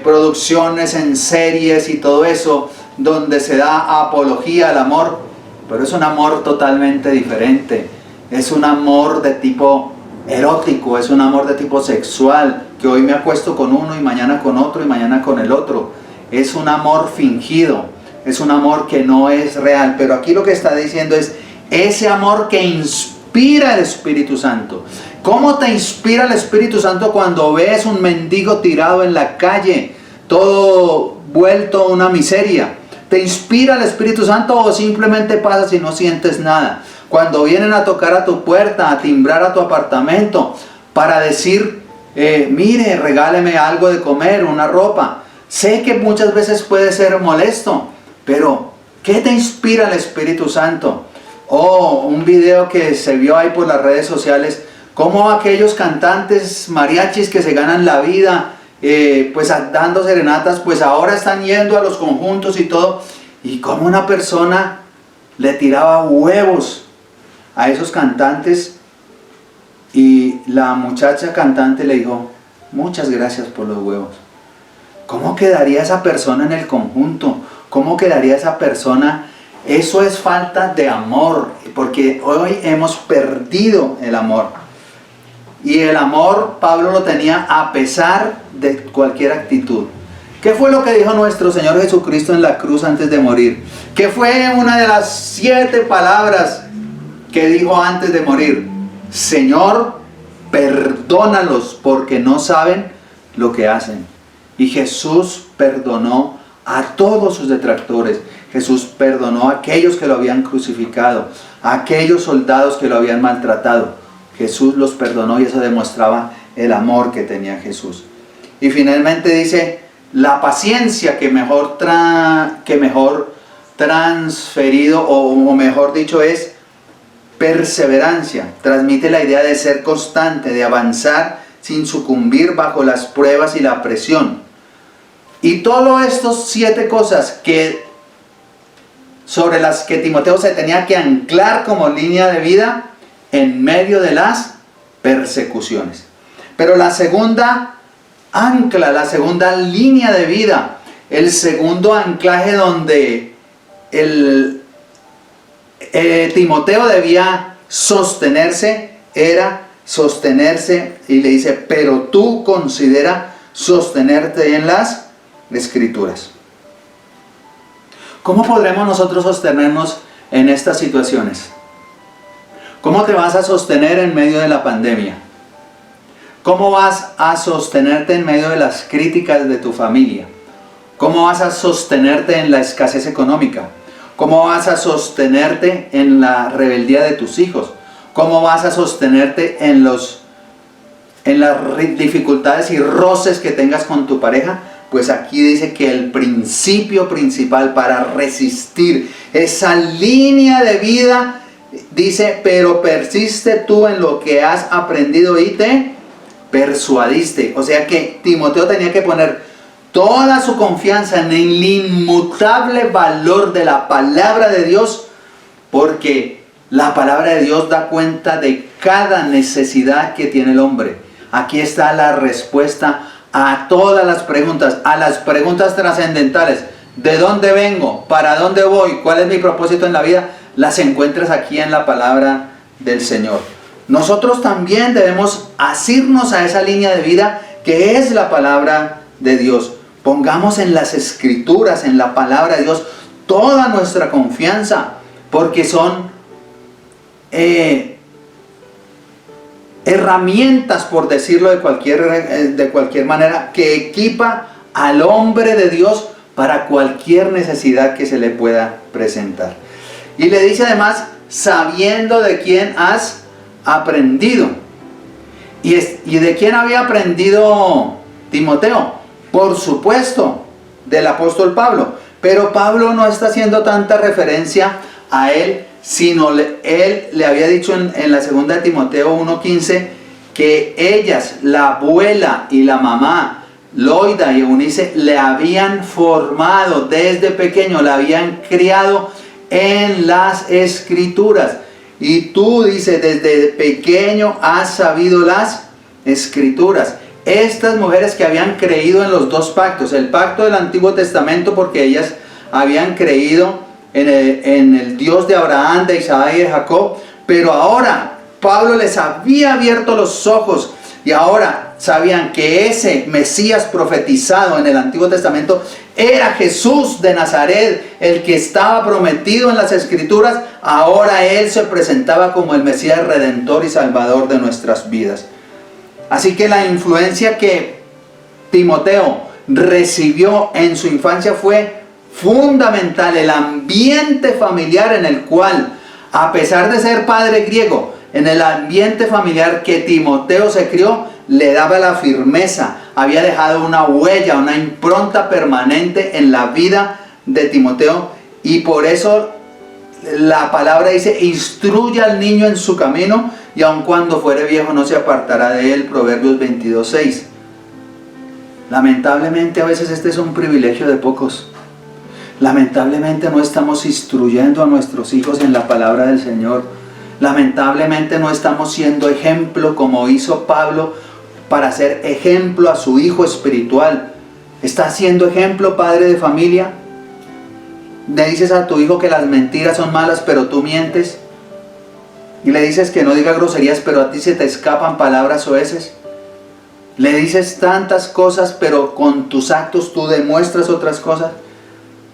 producciones en series y todo eso, donde se da apología al amor, pero es un amor totalmente diferente. Es un amor de tipo erótico, es un amor de tipo sexual, que hoy me acuesto con uno y mañana con otro y mañana con el otro. Es un amor fingido, es un amor que no es real. Pero aquí lo que está diciendo es ese amor que inspira el Espíritu Santo. ¿Cómo te inspira el Espíritu Santo cuando ves un mendigo tirado en la calle, todo vuelto una miseria? ¿Te inspira el Espíritu Santo o simplemente pasas y no sientes nada? Cuando vienen a tocar a tu puerta, a timbrar a tu apartamento para decir, mire, regáleme algo de comer, una ropa. Sé que muchas veces puede ser molesto, pero ¿qué te inspira el Espíritu Santo? Un video que se vio ahí por las redes sociales, cómo aquellos cantantes mariachis que se ganan la vida, pues dando serenatas, pues ahora están yendo a los conjuntos y todo, y como una persona le tiraba huevos a esos cantantes, y la muchacha cantante le dijo, muchas gracias por los huevos. ¿Cómo quedaría esa persona en el conjunto? ¿Cómo quedaría esa persona? Eso es falta de amor, porque hoy hemos perdido el amor. Y el amor Pablo lo tenía a pesar de cualquier actitud. ¿Qué fue lo que dijo nuestro Señor Jesucristo en la cruz antes de morir? ¿Qué fue una de las 7 palabras que dijo antes de morir? Señor, perdónalos porque no saben lo que hacen. Y Jesús perdonó a todos sus detractores. Jesús perdonó a aquellos que lo habían crucificado, a aquellos soldados que lo habían maltratado. Jesús los perdonó y eso demostraba el amor que tenía Jesús. Y finalmente dice, la paciencia que mejor transferido, o mejor dicho, es perseverancia. Transmite la idea de ser constante, de avanzar sin sucumbir bajo las pruebas y la presión. Y todas estas 7 cosas sobre las que Timoteo se tenía que anclar como línea de vida en medio de las persecuciones. Pero la segunda ancla, la segunda línea de vida, el segundo anclaje donde Timoteo debía sostenerse, era sostenerse, y le dice, pero tú considera sostenerte en las Escrituras. ¿Cómo podremos nosotros sostenernos en estas situaciones? ¿Cómo te vas a sostener en medio de la pandemia? ¿Cómo vas a sostenerte en medio de las críticas de tu familia? ¿Cómo vas a sostenerte en la escasez económica? ¿Cómo vas a sostenerte en la rebeldía de tus hijos? ¿Cómo vas a sostenerte en las dificultades y roces que tengas con tu pareja? Pues aquí dice que el principio principal para resistir esa línea de vida, dice, pero persiste tú en lo que has aprendido y te persuadiste. O sea que Timoteo tenía que poner toda su confianza en el inmutable valor de la palabra de Dios, porque la palabra de Dios da cuenta de cada necesidad que tiene el hombre. Aquí está la respuesta a todas las preguntas, a las preguntas trascendentales. ¿De dónde vengo? ¿Para dónde voy? ¿Cuál es mi propósito en la vida? Las encuentras aquí en la palabra del Señor. Nosotros también debemos asirnos a esa línea de vida que es la palabra de Dios. Pongamos en las Escrituras, en la palabra de Dios, toda nuestra confianza, porque son herramientas, por decirlo de cualquier manera, que equipa al hombre de Dios para cualquier necesidad que se le pueda presentar. Y le dice además, sabiendo de quién has aprendido. ¿Y de quién había aprendido Timoteo? Por supuesto, del apóstol Pablo. Pero Pablo no está haciendo tanta referencia a él, sino él le había dicho en la segunda de Timoteo 1:15 que ellas, la abuela y la mamá, Loida y Eunice, le habían formado desde pequeño, la habían criado en las escrituras. Y tú, dice, desde pequeño has sabido las escrituras. Estas mujeres que habían creído en los dos pactos, el pacto del Antiguo Testamento, porque ellas habían creído en el Dios de Abraham, de Isaac y de Jacob, pero ahora Pablo les había abierto los ojos y ahora sabían que ese Mesías profetizado en el Antiguo Testamento era Jesús de Nazaret, el que estaba prometido en las Escrituras. Ahora Él se presentaba como el Mesías Redentor y Salvador de nuestras vidas. Así que la influencia que Timoteo recibió en su infancia fue fundamental. El ambiente familiar en el cual, a pesar de ser padre griego, en el ambiente familiar que Timoteo se crió, le daba la firmeza, había dejado una huella, una impronta permanente en la vida de Timoteo, y por eso la palabra dice: instruye al niño en su camino, y aun cuando fuere viejo no se apartará de él. Proverbios 22:6. Lamentablemente a veces este es un privilegio de pocos. Lamentablemente no estamos instruyendo a nuestros hijos en la palabra del Señor. Lamentablemente no estamos siendo ejemplo como hizo Pablo para ser ejemplo a su hijo espiritual. ¿Estás siendo ejemplo, padre de familia? Le dices a tu hijo que las mentiras son malas, pero tú mientes. Y le dices que no diga groserías, pero a ti se te escapan palabras soeces. Le dices tantas cosas, pero con tus actos tú demuestras otras cosas.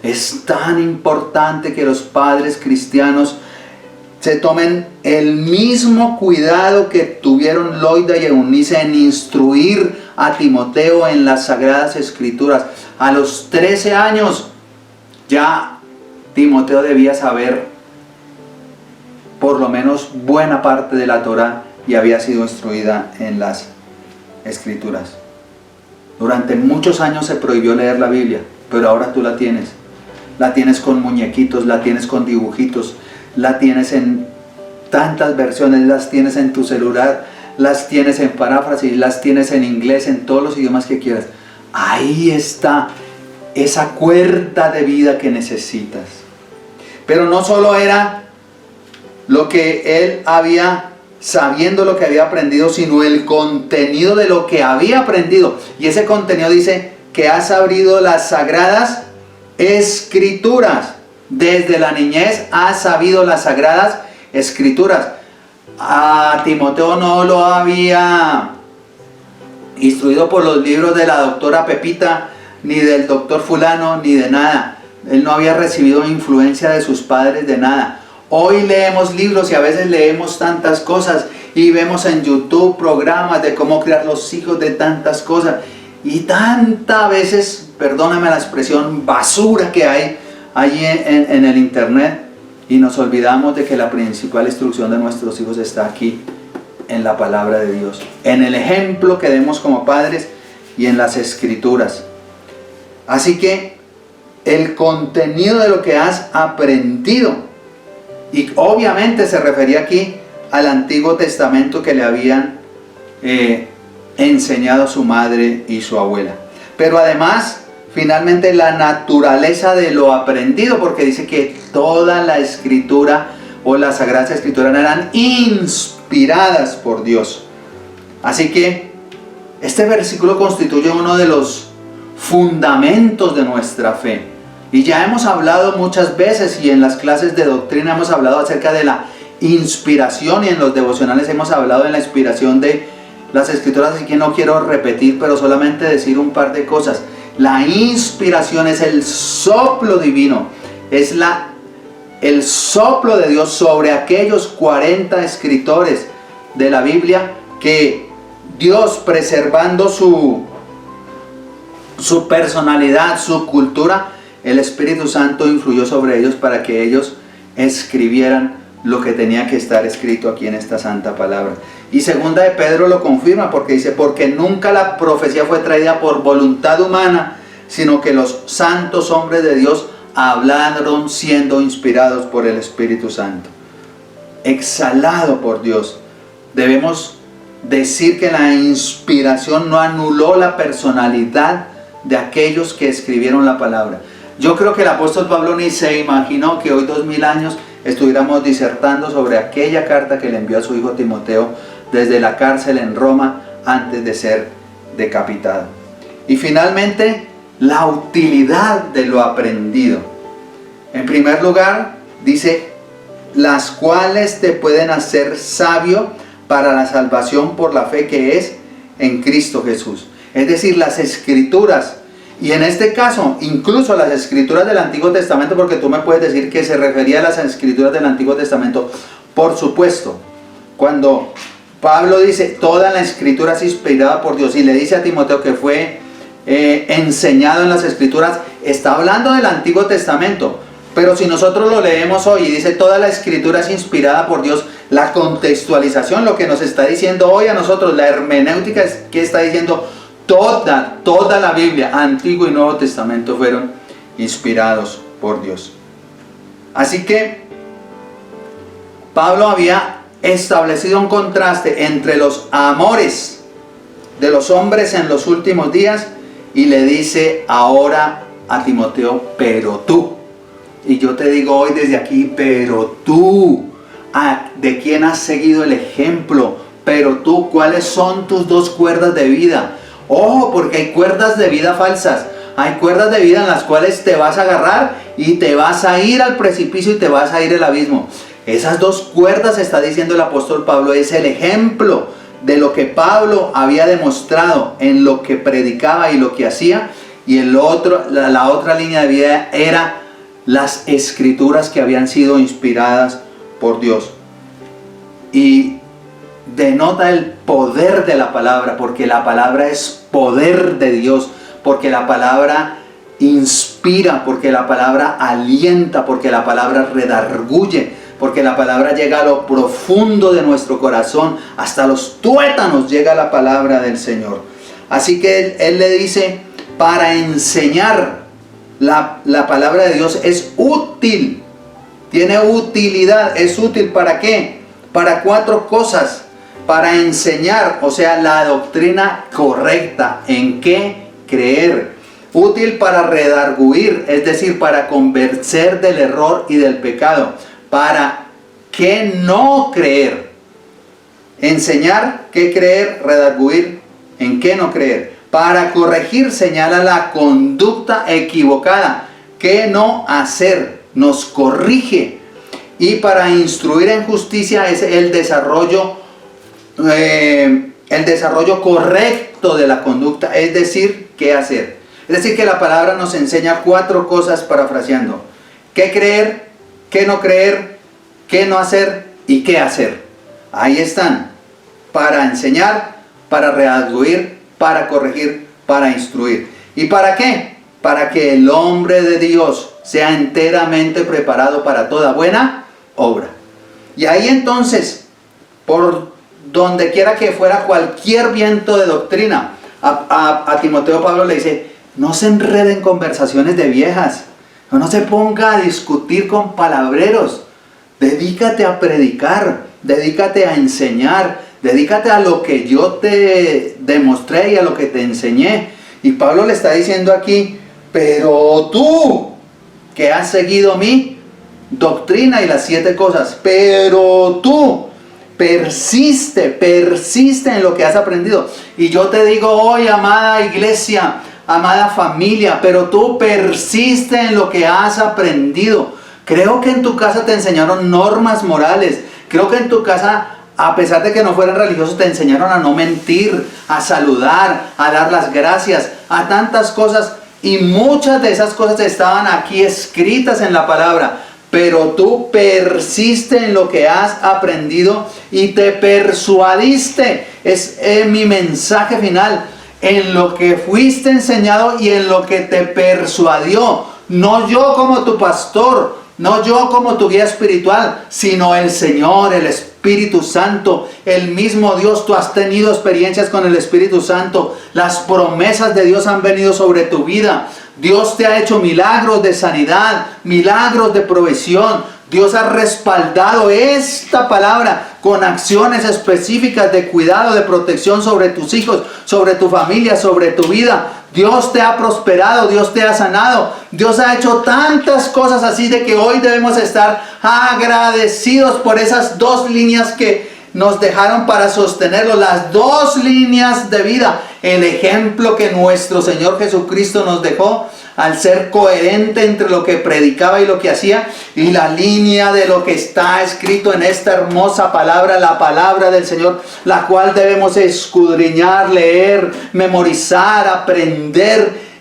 Es tan importante que los padres cristianos se tomen el mismo cuidado que tuvieron Loida y Eunice en instruir a Timoteo en las Sagradas Escrituras. A los 13 años ya Timoteo debía saber por lo menos buena parte de la Torá y había sido instruida en las Escrituras. Durante muchos años se prohibió leer la Biblia, pero ahora tú la tienes. La tienes con muñequitos, la tienes con dibujitos, la tienes en tantas versiones, las tienes en tu celular, las tienes en paráfrasis, las tienes en inglés, en todos los idiomas que quieras. Ahí está esa cuerda de vida que necesitas. Pero no solo era lo que él había, sabiendo lo que había aprendido, sino el contenido de lo que había aprendido. Y ese contenido dice que has abrido las Sagradas Escrituras. Desde la niñez has sabido las Sagradas Escrituras. A Timoteo no lo había instruido por los libros de la doctora Pepita, ni del doctor fulano, ni de nada. Él no había recibido influencia de sus padres, de nada. Hoy leemos libros y a veces leemos tantas cosas y vemos en YouTube programas de cómo criar los hijos, de tantas cosas, y tantas veces, perdóname la expresión, basura que hay allí en el internet, y nos olvidamos de que la principal instrucción de nuestros hijos está aquí en la palabra de Dios, en el ejemplo que demos como padres y en las Escrituras. Así que el contenido de lo que has aprendido, y obviamente se refería aquí al Antiguo Testamento que le habían enseñado su madre y su abuela, pero además finalmente la naturaleza de lo aprendido, porque dice que toda la Escritura o las Sagradas Escrituras eran inspiradas por Dios. Así que este versículo constituye uno de los fundamentos de nuestra fe. Y ya hemos hablado muchas veces, y en las clases de doctrina hemos hablado acerca de la inspiración, y en los devocionales hemos hablado de la inspiración de las Escrituras, así que no quiero repetir, pero solamente decir un par de cosas. La inspiración es el soplo divino, es el soplo de Dios sobre aquellos 40 escritores de la Biblia que Dios, preservando su personalidad, su cultura, el Espíritu Santo influyó sobre ellos para que ellos escribieran lo que tenía que estar escrito aquí en esta santa palabra. Y segunda de Pedro lo confirma porque dice, porque nunca la profecía fue traída por voluntad humana, sino que los santos hombres de Dios hablaron siendo inspirados por el Espíritu Santo. Exhalado por Dios. Debemos decir que la inspiración no anuló la personalidad de aquellos que escribieron la palabra. Yo creo que el apóstol Pablo ni se imaginó que hoy 2000 años estuviéramos disertando sobre aquella carta que le envió a su hijo Timoteo desde la cárcel en Roma antes de ser decapitado. Y finalmente, la utilidad de lo aprendido. En primer lugar, dice, las cuales te pueden hacer sabio para la salvación por la fe que es en Cristo Jesús. Es decir, las escrituras, y en este caso, incluso las escrituras del Antiguo Testamento, porque tú me puedes decir que se refería a las escrituras del Antiguo Testamento, por supuesto, cuando Pablo dice, toda la escritura es inspirada por Dios, y le dice a Timoteo que fue enseñado en las escrituras, está hablando del Antiguo Testamento. Pero si nosotros lo leemos hoy y dice toda la escritura es inspirada por Dios, la contextualización, lo que nos está diciendo hoy a nosotros, la hermenéutica es que está diciendo toda la Biblia, Antiguo y Nuevo Testamento, fueron inspirados por Dios. Así que Pablo había establecido un contraste entre los amores de los hombres en los últimos días y le dice ahora a Timoteo, pero tú. Y yo te digo hoy desde aquí, pero tú, ¿de quién has seguido el ejemplo? Pero tú, ¿cuáles son tus dos cuerdas de vida? Ojo, porque hay cuerdas de vida falsas. Hay cuerdas de vida en las cuales te vas a agarrar y te vas a ir al precipicio y te vas a ir al abismo. Esas dos cuerdas, está diciendo el apóstol Pablo, es el ejemplo de lo que Pablo había demostrado en lo que predicaba y lo que hacía. Y la otra línea de vida era las escrituras que habían sido inspiradas por Dios. Y denota el poder de la palabra, porque la palabra es poder de Dios, porque la palabra inspira, porque la palabra alienta, porque la palabra redarguye, porque la palabra llega a lo profundo de nuestro corazón, hasta los tuétanos llega la palabra del Señor. Así que él le dice, para enseñar, la palabra de Dios es útil, tiene utilidad. ¿Es útil para qué? Para 4 cosas. Para enseñar, o sea, la doctrina correcta, en qué creer. Útil para redarguir, es decir, para convencer del error y del pecado. Para qué no creer. Enseñar qué creer, redarguir en qué no creer. Para corregir, señala la conducta equivocada, qué no hacer, nos corrige. Y para instruir en justicia es el desarrollo correcto de la conducta, es decir, qué hacer. Es decir, que la palabra nos enseña 4 cosas, parafraseando: qué creer, qué no creer, qué no hacer y qué hacer. Ahí están, para enseñar, para redarguir, para corregir, para instruir. ¿Y para qué? Para que el hombre de Dios sea enteramente preparado para toda buena obra. Y ahí entonces, por donde quiera que fuera cualquier viento de doctrina, a Timoteo Pablo le dice, no se enrede en conversaciones de viejas, no se ponga a discutir con palabreros, dedícate a predicar, dedícate a enseñar, dedícate a lo que yo te demostré y a lo que te enseñé. Y Pablo le está diciendo aquí, pero tú, que has seguido mi doctrina y las 7 cosas, pero tú, persiste en lo que has aprendido. Y yo te digo hoy, amada iglesia, amada familia, pero tú persiste en lo que has aprendido. Creo que en tu casa te enseñaron normas morales. Creo que en tu casa, a pesar de que no fueran religiosos, te enseñaron a no mentir, a saludar, a dar las gracias, a tantas cosas. Y muchas de esas cosas estaban aquí escritas en la palabra. Pero tú persiste en lo que has aprendido y te persuadiste. Es mi mensaje final. En lo que fuiste enseñado y en lo que te persuadió. No yo como tu pastor. No yo como tu guía espiritual, sino el Señor, el Espíritu Santo, el mismo Dios. Tú has tenido experiencias con el Espíritu Santo. Las promesas de Dios han venido sobre tu vida. Dios te ha hecho milagros de sanidad, milagros de provisión. Dios ha respaldado esta palabra con acciones específicas de cuidado, de protección sobre tus hijos, sobre tu familia, sobre tu vida. Dios te ha prosperado, Dios te ha sanado. Dios ha hecho tantas cosas así de que hoy debemos estar agradecidos por esas dos líneas que nos dejaron para sostenerlo. Las dos líneas de vida. El ejemplo que nuestro Señor Jesucristo nos dejó al ser coherente entre lo que predicaba y lo que hacía, y la línea de lo que está escrito en esta hermosa palabra, la palabra del Señor, la cual debemos escudriñar, leer, memorizar, aprender,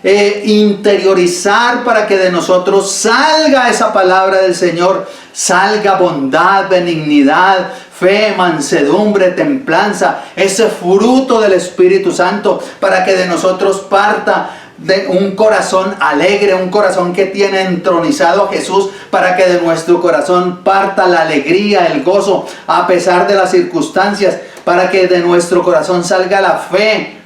interiorizar, para que de nosotros salga esa palabra del Señor, salga bondad, benignidad, fe, mansedumbre, templanza, ese fruto del Espíritu Santo, para que de nosotros parta de un corazón alegre, un corazón que tiene entronizado a Jesús, para que de nuestro corazón parta la alegría, el gozo, a pesar de las circunstancias, para que de nuestro corazón salga la fe,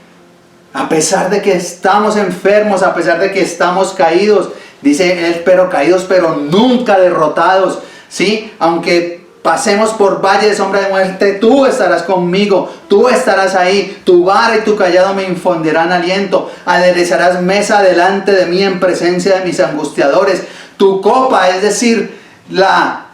a pesar de que estamos enfermos, a pesar de que estamos caídos. Dice él, pero caídos, pero nunca derrotados, ¿sí? Aunque pasemos por valle de sombra de muerte, tú estarás conmigo, tú estarás ahí, tu vara y tu callado me infundirán aliento, aderezarás mesa delante de mí en presencia de mis angustiadores. Tu copa, es decir, la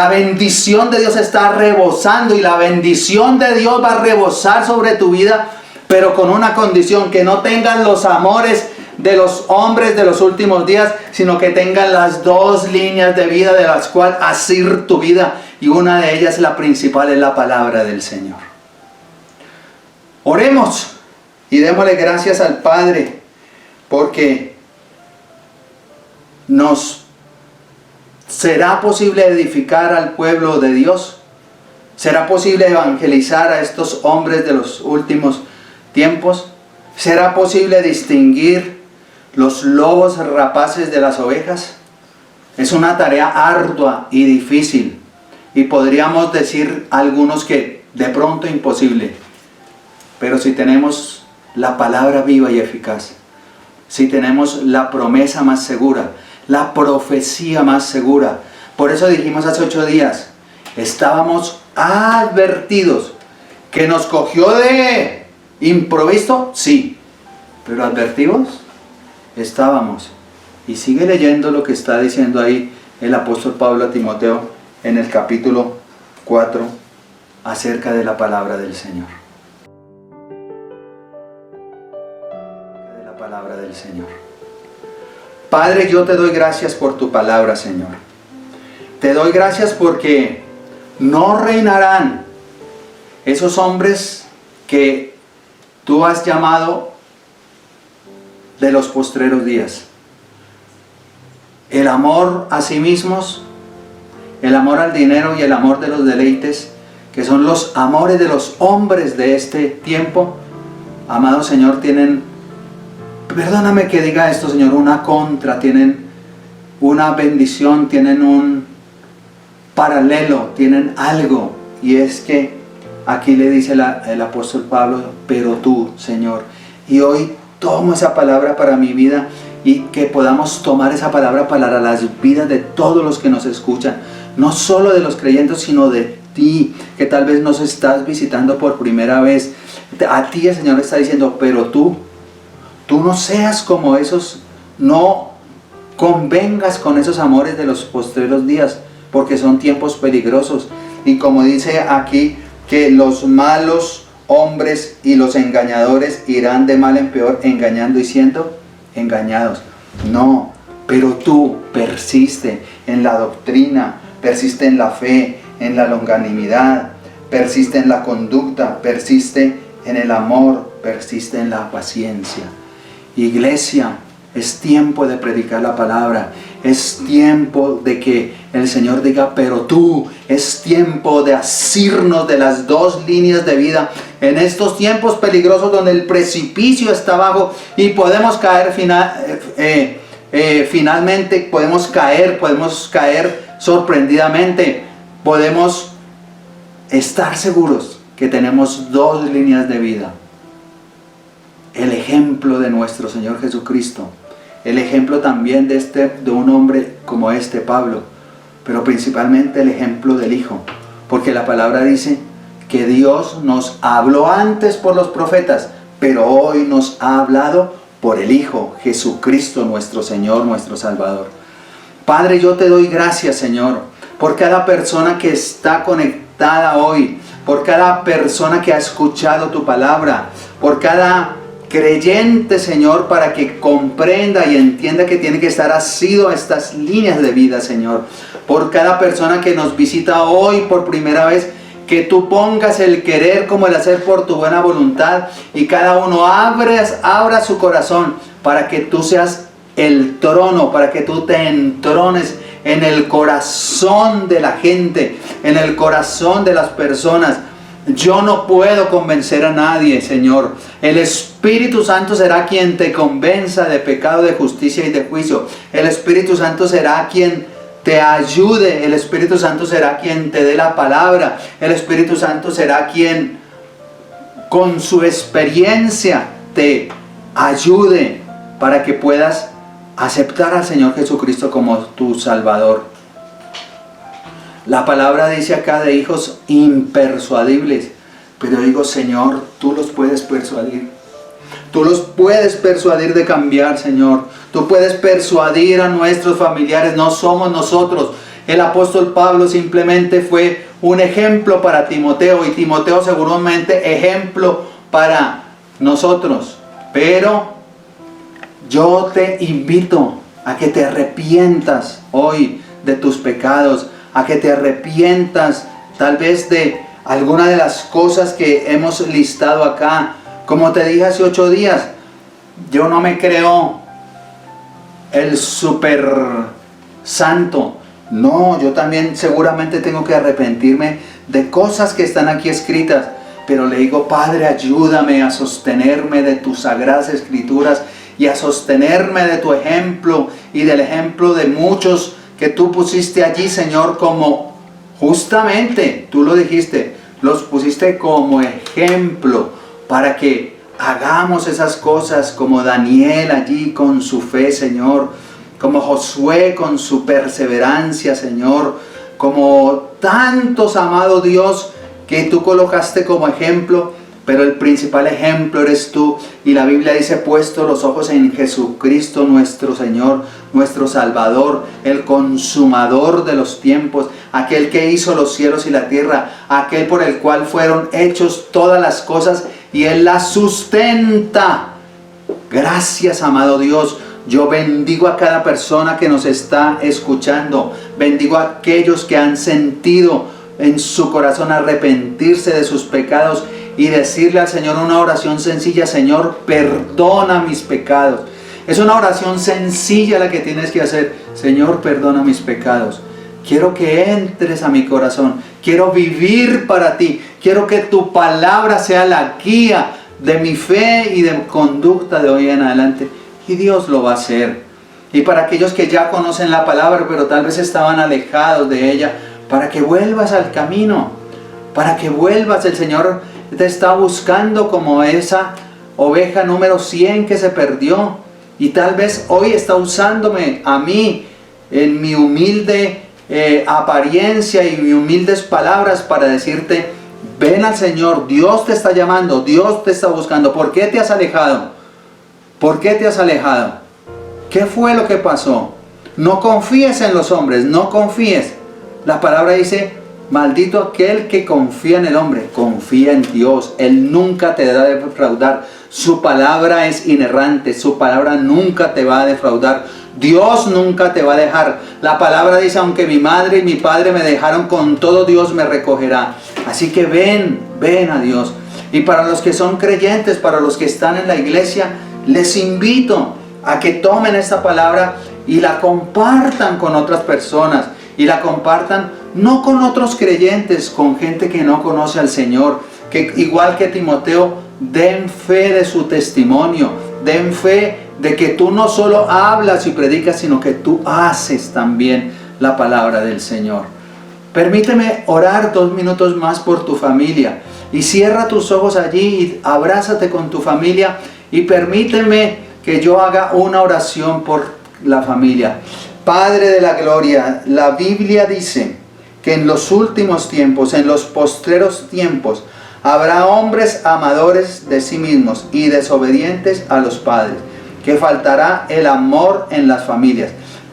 bendición de Dios está rebosando, y la bendición de Dios va a rebosar sobre tu vida, pero con una condición: que no tengan los amores de los hombres de los últimos días, sino que tengan las dos líneas de vida de las cuales asir tu vida, y una de ellas, la principal, es la palabra del Señor. Oremos y démosle gracias al Padre, porque nos será posible edificar al pueblo de Dios, será posible evangelizar a estos hombres de los últimos tiempos, será posible distinguir los lobos rapaces de las ovejas. Es una tarea ardua y difícil, y podríamos decir algunos que de pronto imposible, pero si tenemos la palabra viva y eficaz, si tenemos la promesa más segura, la profecía más segura. Por eso dijimos hace 8 días, estábamos advertidos. ¿Que nos cogió de improviso? Sí, pero advertidos estábamos. Y sigue leyendo lo que está diciendo ahí el apóstol Pablo a Timoteo en el capítulo 4 acerca de la palabra del Señor. De la palabra del Señor. Padre, yo te doy gracias por tu palabra, Señor. Te doy gracias porque no reinarán esos hombres que tú has llamado de los postreros días. El amor a sí mismos, el amor al dinero y el amor de los deleites, que son los amores de los hombres de este tiempo, amado Señor, tienen, perdóname que diga esto, Señor, una contra, tienen una bendición, tienen un paralelo, tienen algo, y es que aquí le dice el apóstol Pablo, pero tú, Señor, y hoy tomo esa palabra para mi vida, y que podamos tomar esa palabra para las vidas de todos los que nos escuchan, no solo de los creyentes, sino de ti, que tal vez nos estás visitando por primera vez. A ti el Señor está diciendo, pero tú no seas como esos, no convengas con esos amores de los postreros días, porque son tiempos peligrosos. Y como dice aquí, que los malos hombres y los engañadores irán de mal en peor, engañando y siendo engañados. No, pero tú persiste en la doctrina, persiste en la fe, en la longanimidad, persiste en la conducta, persiste en el amor, persiste en la paciencia. Iglesia, es tiempo de predicar la palabra, es tiempo de que el Señor diga, pero tú, es tiempo de asirnos de las dos líneas de vida en estos tiempos peligrosos donde el precipicio está abajo y podemos caer finalmente podemos caer sorprendidamente, podemos estar seguros que tenemos dos líneas de vida. El ejemplo de nuestro Señor Jesucristo, el ejemplo también de un hombre como Pablo, pero principalmente el ejemplo del Hijo, porque la palabra dice que Dios nos habló antes por los profetas, pero hoy nos ha hablado por el Hijo, Jesucristo, nuestro Señor, nuestro Salvador. Padre, yo te doy gracias, Señor, por cada persona que está conectada hoy, por cada persona que ha escuchado tu palabra, por cada creyente, Señor, para que comprenda y entienda que tiene que estar asido a estas líneas de vida, Señor. Por cada persona que nos visita hoy por primera vez, que tú pongas el querer como el hacer por tu buena voluntad, y cada uno abra su corazón para que tú seas el trono, para que tú te entrones en el corazón de la gente, en el corazón de las personas. Yo no puedo convencer a nadie, Señor. El Espíritu Santo será quien te convenza de pecado, de justicia y de juicio. El Espíritu Santo será quien te ayude. El Espíritu Santo será quien te dé la palabra. El Espíritu Santo será quien con su experiencia te ayude para que puedas aceptar al Señor Jesucristo como tu Salvador. La palabra dice acá de hijos impersuadibles, pero digo, Señor, tú los puedes persuadir. Tú los puedes persuadir de cambiar, Señor. Tú puedes persuadir a nuestros familiares, no somos nosotros. El apóstol Pablo simplemente fue un ejemplo para Timoteo, y Timoteo seguramente ejemplo para nosotros. Pero yo te invito a que te arrepientas hoy de tus pecados, a que te arrepientas tal vez de alguna de las cosas que hemos listado acá. Como te dije hace 8 días, yo no me creo el super santo. No, yo también seguramente tengo que arrepentirme de cosas que están aquí escritas. Pero le digo, Padre, ayúdame a sostenerme de tus sagradas escrituras y a sostenerme de tu ejemplo y del ejemplo de muchos que tú pusiste allí, Señor, como justamente, tú lo dijiste, los pusiste como ejemplo para que hagamos esas cosas, como Daniel allí con su fe, Señor, como Josué con su perseverancia, Señor, como tantos, amado Dios, que tú colocaste como ejemplo. Pero el principal ejemplo eres tú, y la Biblia dice, puesto los ojos en Jesucristo nuestro Señor, nuestro Salvador, el consumador de los tiempos, aquel que hizo los cielos y la tierra, aquel por el cual fueron hechos todas las cosas, y Él las sustenta. Gracias, amado Dios. Yo bendigo a cada persona que nos está escuchando, bendigo a aquellos que han sentido en su corazón arrepentirse de sus pecados y decirle al Señor una oración sencilla: Señor, perdona mis pecados. Es una oración sencilla la que tienes que hacer. Señor, perdona mis pecados. Quiero que entres a mi corazón. Quiero vivir para ti. Quiero que tu palabra sea la guía de mi fe y de conducta de hoy en adelante. Y Dios lo va a hacer. Y para aquellos que ya conocen la palabra, pero tal vez estaban alejados de ella, para que vuelvas al camino. Para que vuelvas. El Señor te está buscando como esa oveja número 100 que se perdió, y tal vez hoy está usándome a mí en mi humilde apariencia y mis humildes palabras para decirte: ven al Señor. Dios te está llamando, Dios te está buscando. ¿Por qué te has alejado? ¿Por qué te has alejado? ¿Qué fue lo que pasó? No confíes en los hombres, no confíes. La palabra dice: maldito aquel que confía en el hombre. Confía en Dios. Él nunca te va a defraudar. Su palabra es inerrante. Su palabra nunca te va a defraudar. Dios nunca te va a dejar. La palabra dice: aunque mi madre y mi padre me dejaron, con todo Dios me recogerá. Así que ven a Dios. Y para los que son creyentes, para los que están en la iglesia, les invito a que tomen esta palabra y la compartan con otras personas. Y la compartan no con otros creyentes, con gente que no conoce al Señor, que igual que Timoteo, den fe de su testimonio, den fe de que tú no solo hablas y predicas, sino que tú haces también la palabra del Señor. Permíteme orar 2 minutos más por tu familia y cierra tus ojos allí y abrázate con tu familia y permíteme que yo haga una oración por la familia. Padre de la gloria, la Biblia dice que en los últimos tiempos, en los postreros tiempos, habrá hombres amadores de sí mismos y desobedientes a los padres, que faltará el amor en las familias.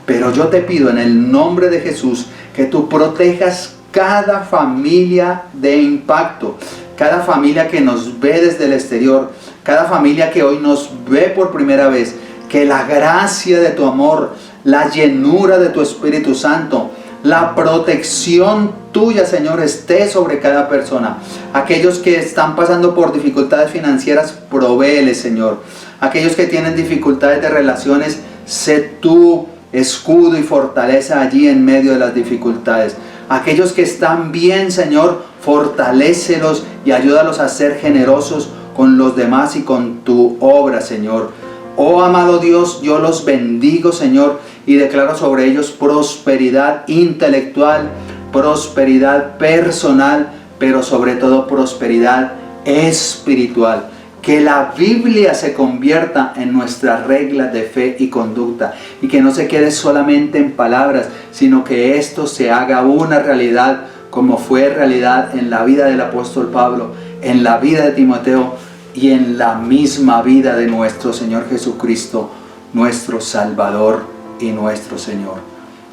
Pero yo te pido en el nombre de Jesús que tú protejas cada familia de impacto, cada familia que nos ve desde el exterior, cada familia que hoy nos ve por primera vez. Que la gracia de tu amor, la llenura de tu Espíritu Santo, la protección tuya, Señor, esté sobre cada persona. Aquellos que están pasando por dificultades financieras, provéeles, Señor. Aquellos que tienen dificultades de relaciones, sé tú escudo y fortaleza allí en medio de las dificultades. Aquellos que están bien, Señor, fortalécelos y ayúdalos a ser generosos con los demás y con tu obra, Señor. Oh amado Dios, yo los bendigo, Señor, y declaro sobre ellos prosperidad intelectual, prosperidad personal, pero sobre todo prosperidad espiritual. Que la Biblia se convierta en nuestra regla de fe y conducta y que no se quede solamente en palabras, sino que esto se haga una realidad como fue realidad en la vida del apóstol Pablo, en la vida de Timoteo y en la misma vida de nuestro Señor Jesucristo, nuestro Salvador y nuestro Señor.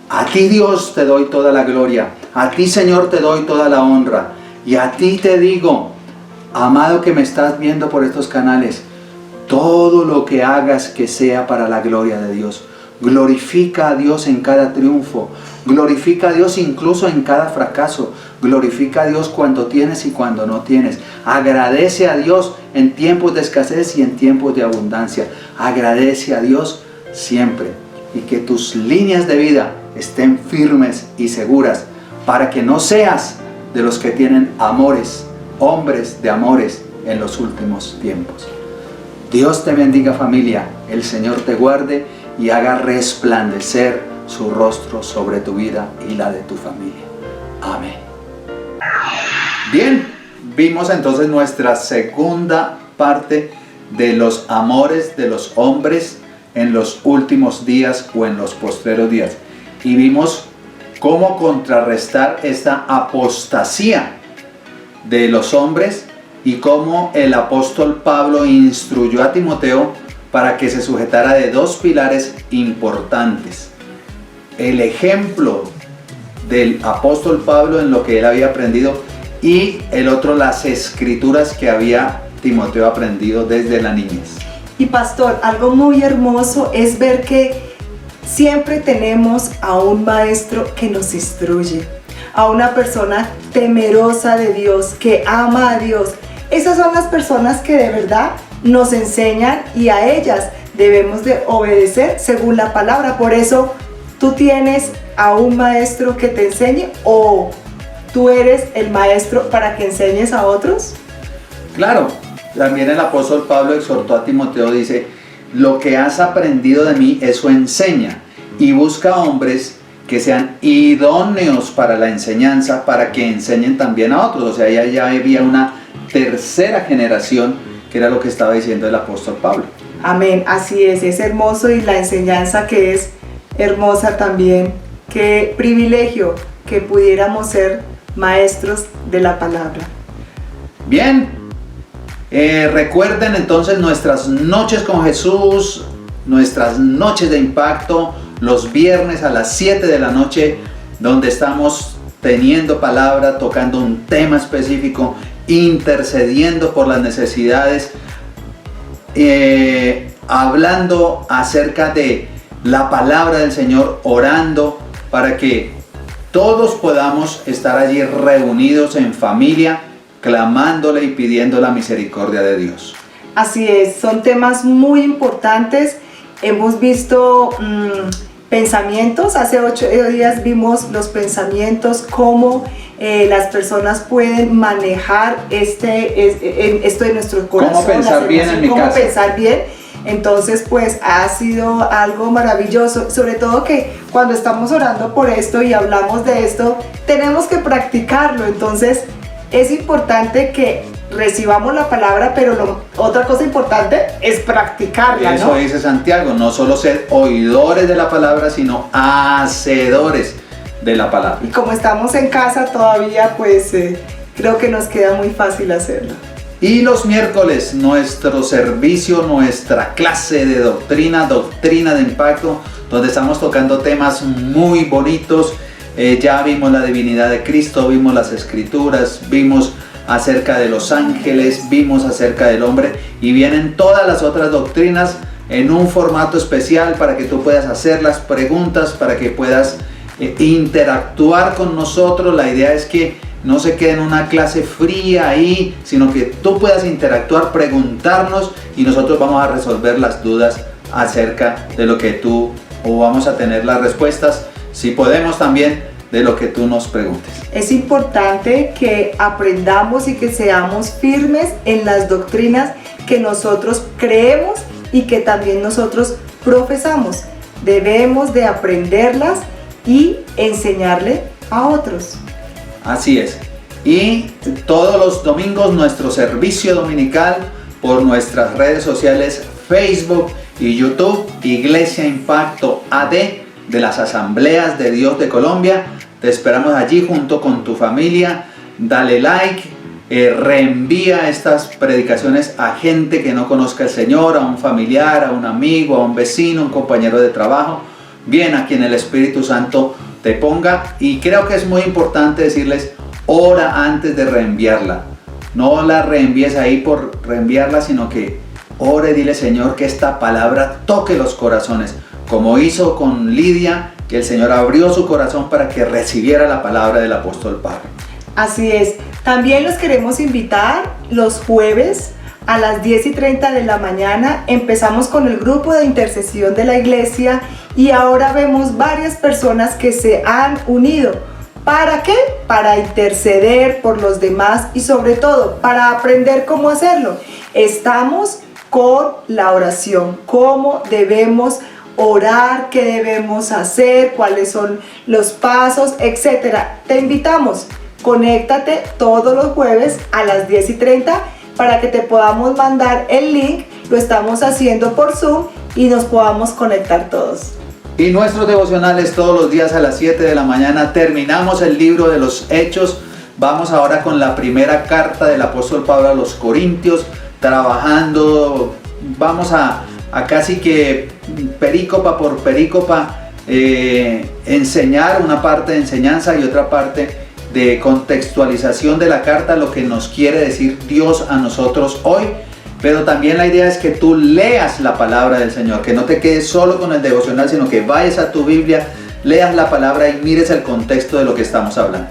A ti, Dios, te doy toda la gloria, a ti, Señor, te doy toda la honra y a ti te digo, amado que me estás viendo por estos canales, todo lo que hagas que sea para la gloria de Dios. Glorifica a Dios en cada triunfo, glorifica a Dios incluso en cada fracaso, glorifica a Dios cuando tienes y cuando no tienes. Agradece a Dios en tiempos de escasez y en tiempos de abundancia. Agradece a Dios siempre y que tus líneas de vida estén firmes y seguras para que no seas de los que tienen amores, hombres de amores en los últimos tiempos. Dios te bendiga, familia, el Señor te guarde y haga resplandecer su rostro sobre tu vida y la de tu familia. Amén. Bien, vimos entonces nuestra segunda parte de los amores de los hombres en los últimos días o en los postreros días. Y vimos cómo contrarrestar esta apostasía de los hombres y cómo el apóstol Pablo instruyó a Timoteo para que se sujetara de 2 pilares importantes. El ejemplo del apóstol Pablo en lo que él había aprendido y el otro, las escrituras que había Timoteo aprendido desde la niñez. Y pastor, algo muy hermoso es ver que siempre tenemos a un maestro que nos instruye, a una persona temerosa de Dios, que ama a Dios. Esas son las personas que de verdad nos enseñan y a ellas debemos de obedecer según la palabra. Por eso, ¿tú tienes a un maestro que te enseñe o tú eres el maestro para que enseñes a otros? Claro, también el apóstol Pablo exhortó a Timoteo, dice, lo que has aprendido de mí, eso enseña, y busca hombres que sean idóneos para la enseñanza, para que enseñen también a otros. O sea, ya había una tercera generación, que era lo que estaba diciendo el apóstol Pablo. Amén, así es hermoso, y la enseñanza que es hermosa también. Qué privilegio que pudiéramos ser maestros de la palabra. Bien, recuerden entonces nuestras noches con Jesús, nuestras noches de impacto, los viernes a las 7 de la noche, donde estamos teniendo palabra, tocando un tema específico, intercediendo por las necesidades, hablando acerca de la palabra del Señor, orando para que todos podamos estar allí reunidos en familia, clamándole y pidiendo la misericordia de Dios. Así es, son temas muy importantes. Hemos visto pensamientos, hace 8 días vimos los pensamientos, cómo las personas pueden manejar esto de nuestro corazón. Cómo pensar bien en mi cómo caso. pensar bien. Entonces pues ha sido algo maravilloso, sobre todo que cuando estamos orando por esto y hablamos de esto, tenemos que practicarlo. Entonces es importante que recibamos la palabra, pero otra cosa importante es practicarla, ¿no? Eso dice Santiago, no solo ser oidores de la palabra, sino hacedores de la palabra. Y como estamos en casa todavía, pues creo que nos queda muy fácil hacerlo. Y los miércoles, nuestro servicio, nuestra clase de doctrina de impacto, donde estamos tocando temas muy bonitos. Ya vimos la divinidad de Cristo, vimos las escrituras, vimos acerca de los ángeles, vimos acerca del hombre, y vienen todas las otras doctrinas en un formato especial para que tú puedas hacer las preguntas, para que puedas interactuar con nosotros. La idea es que no se quede en una clase fría ahí, sino que tú puedas interactuar, preguntarnos, y nosotros vamos a resolver las dudas acerca de lo que tú, o vamos a tener las respuestas, si podemos también, de lo que tú nos preguntes. Es importante que aprendamos y que seamos firmes en las doctrinas que nosotros creemos y que también nosotros profesamos. Debemos de aprenderlas y enseñarle a otros. Así es. Y todos los domingos nuestro servicio dominical por nuestras redes sociales Facebook y YouTube, Iglesia Impacto AD de las Asambleas de Dios de Colombia. Te esperamos allí junto con tu familia. Dale like, reenvía estas predicaciones a gente que no conozca al Señor, a un familiar, a un amigo, a un vecino, un compañero de trabajo, bien a quien el Espíritu Santo te ponga. Y creo que es muy importante decirles, ora antes de reenviarla. No la reenvíes ahí por reenviarla, sino que ore, dile: Señor, que esta palabra toque los corazones, como hizo con Lidia, que el Señor abrió su corazón para que recibiera la palabra del apóstol Pablo. Así es. También los queremos invitar los jueves a las 10:30 de la mañana. Empezamos con el grupo de intercesión de la iglesia y ahora vemos varias personas que se han unido. ¿Para qué? Para interceder por los demás y sobre todo para aprender cómo hacerlo. Estamos con la oración, cómo debemos orar, qué debemos hacer, cuáles son los pasos, etcétera. Te invitamos, conéctate todos los jueves a las 10:30 para que te podamos mandar el link. Lo estamos haciendo por Zoom y nos podamos conectar todos. Y nuestros devocionales todos los días a las 7 de la mañana. Terminamos el libro de los Hechos. Vamos ahora con la primera carta del apóstol Pablo a los Corintios, trabajando. Vamos a casi que perícopa por perícopa enseñar una parte de enseñanza y otra parte de contextualización de la carta, lo que nos quiere decir Dios a nosotros hoy. Pero también la idea es que tú leas la palabra del Señor, que no te quedes solo con el devocional, sino que vayas a tu Biblia, leas la palabra y mires el contexto de lo que estamos hablando.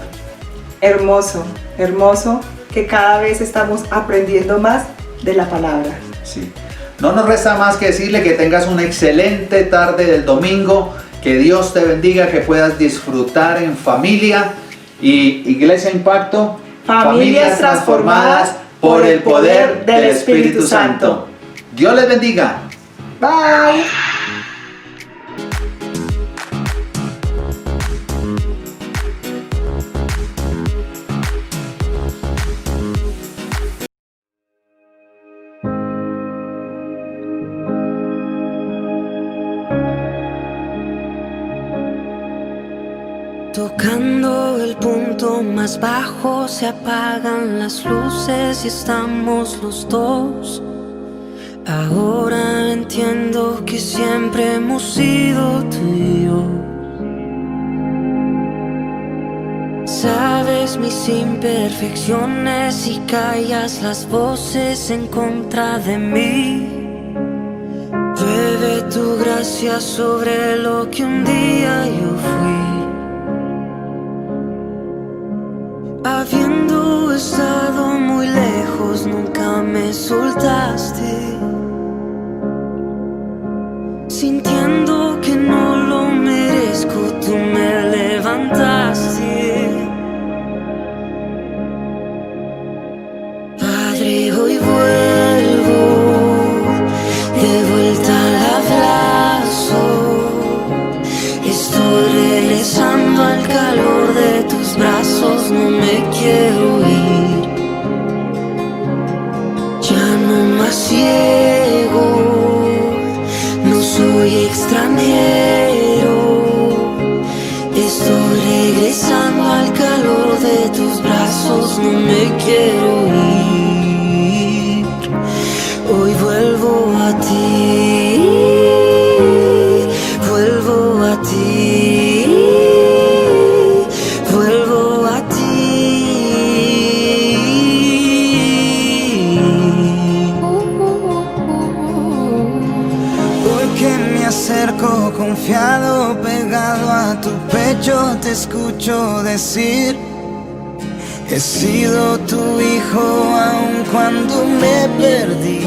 Hermoso, hermoso que cada vez estamos aprendiendo más de la palabra. Sí. No nos resta más que decirle que tengas una excelente tarde del domingo, que Dios te bendiga, que puedas disfrutar en familia. Y Iglesia Impacto, Familias transformadas por el poder del Espíritu Santo. Dios les bendiga. Bye. Tocando el punto más bajo se apagan las luces y estamos los dos. Ahora entiendo que siempre hemos sido tú y yo. Sabes mis imperfecciones y callas las voces en contra de mí. Llueve tu gracia sobre lo que un día yo fui. Habiendo estado muy lejos, nunca me soltaste. Sintiendo que no lo merezco, tú me levantaste. Padre, hoy vuelvo, devuelvo yo te escucho decir: he sido tu hijo aun cuando me perdí.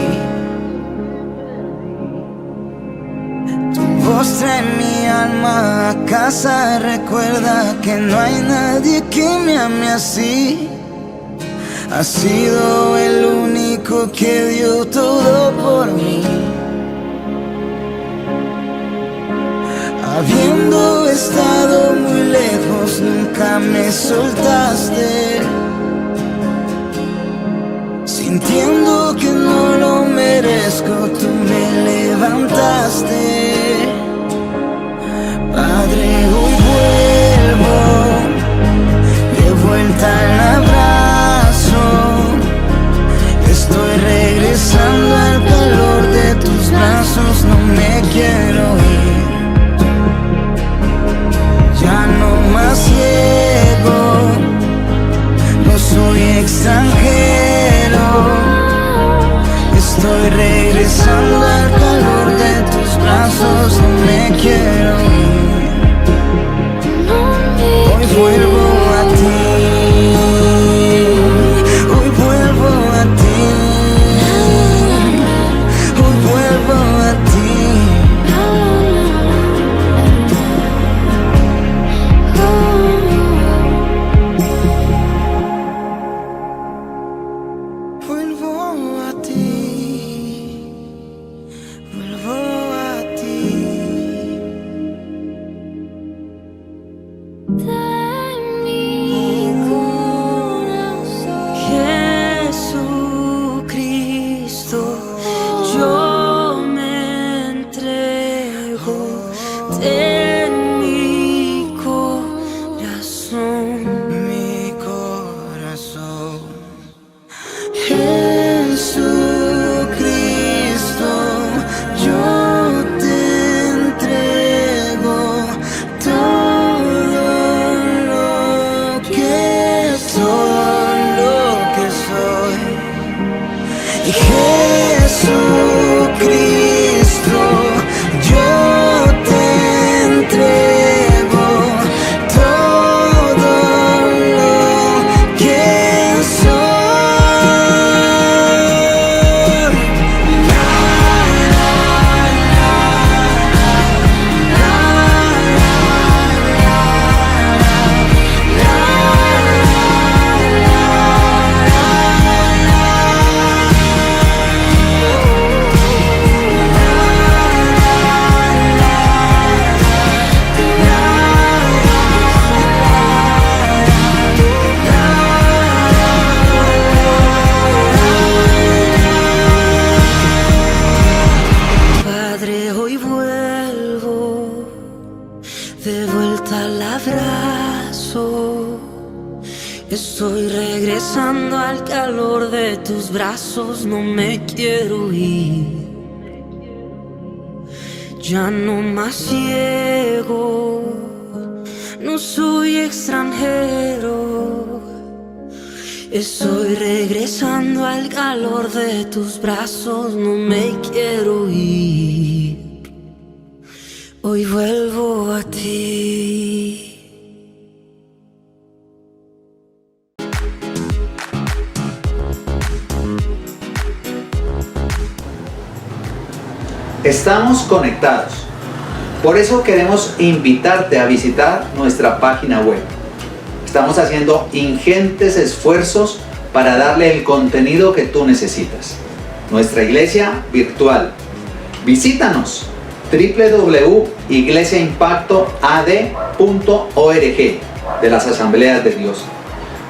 Tu voz trae mi alma a casa, recuerda que no hay nadie que me ame así. Has sido el único que dio todo por mí. Habiendo estado muy lejos, nunca me soltaste. Sintiendo que no lo merezco, tú me levantaste. Padre, hoy vuelvo de vuelta al abrazo. Estoy regresando al calor de tus brazos, no me quiero ir. Ya no más ciego, no soy extranjero. Estoy regresando al calor de tus brazos, no me quiero ir. Hoy vuelvo a ti, hoy vuelvo a ti, hoy vuelvo a ti. Estoy regresando al calor de tus brazos, no me quiero ir. Ya no más ciego, no soy extranjero. Estoy regresando al calor de tus brazos, no me quiero ir. Hoy vuelvo a ti. Estamos conectados. Por eso queremos invitarte a visitar nuestra página web. Estamos haciendo ingentes esfuerzos para darle el contenido que tú necesitas. Nuestra iglesia virtual. Visítanos www.iglesiaimpactoad.org de las Asambleas de Dios.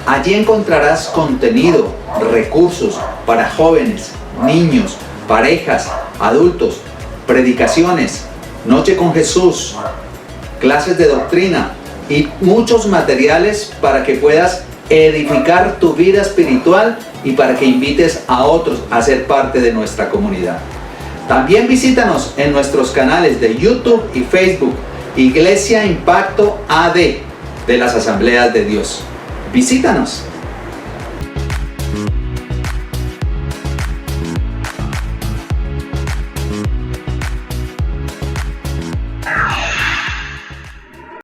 Allí encontrarás contenido, recursos para jóvenes, niños, parejas, adultos, predicaciones, Noche con Jesús, clases de doctrina y muchos materiales para que puedas edificar tu vida espiritual y para que invites a otros a ser parte de nuestra comunidad. También visítanos en nuestros canales de YouTube y Facebook, Iglesia Impacto AD de las Asambleas de Dios. Visítanos.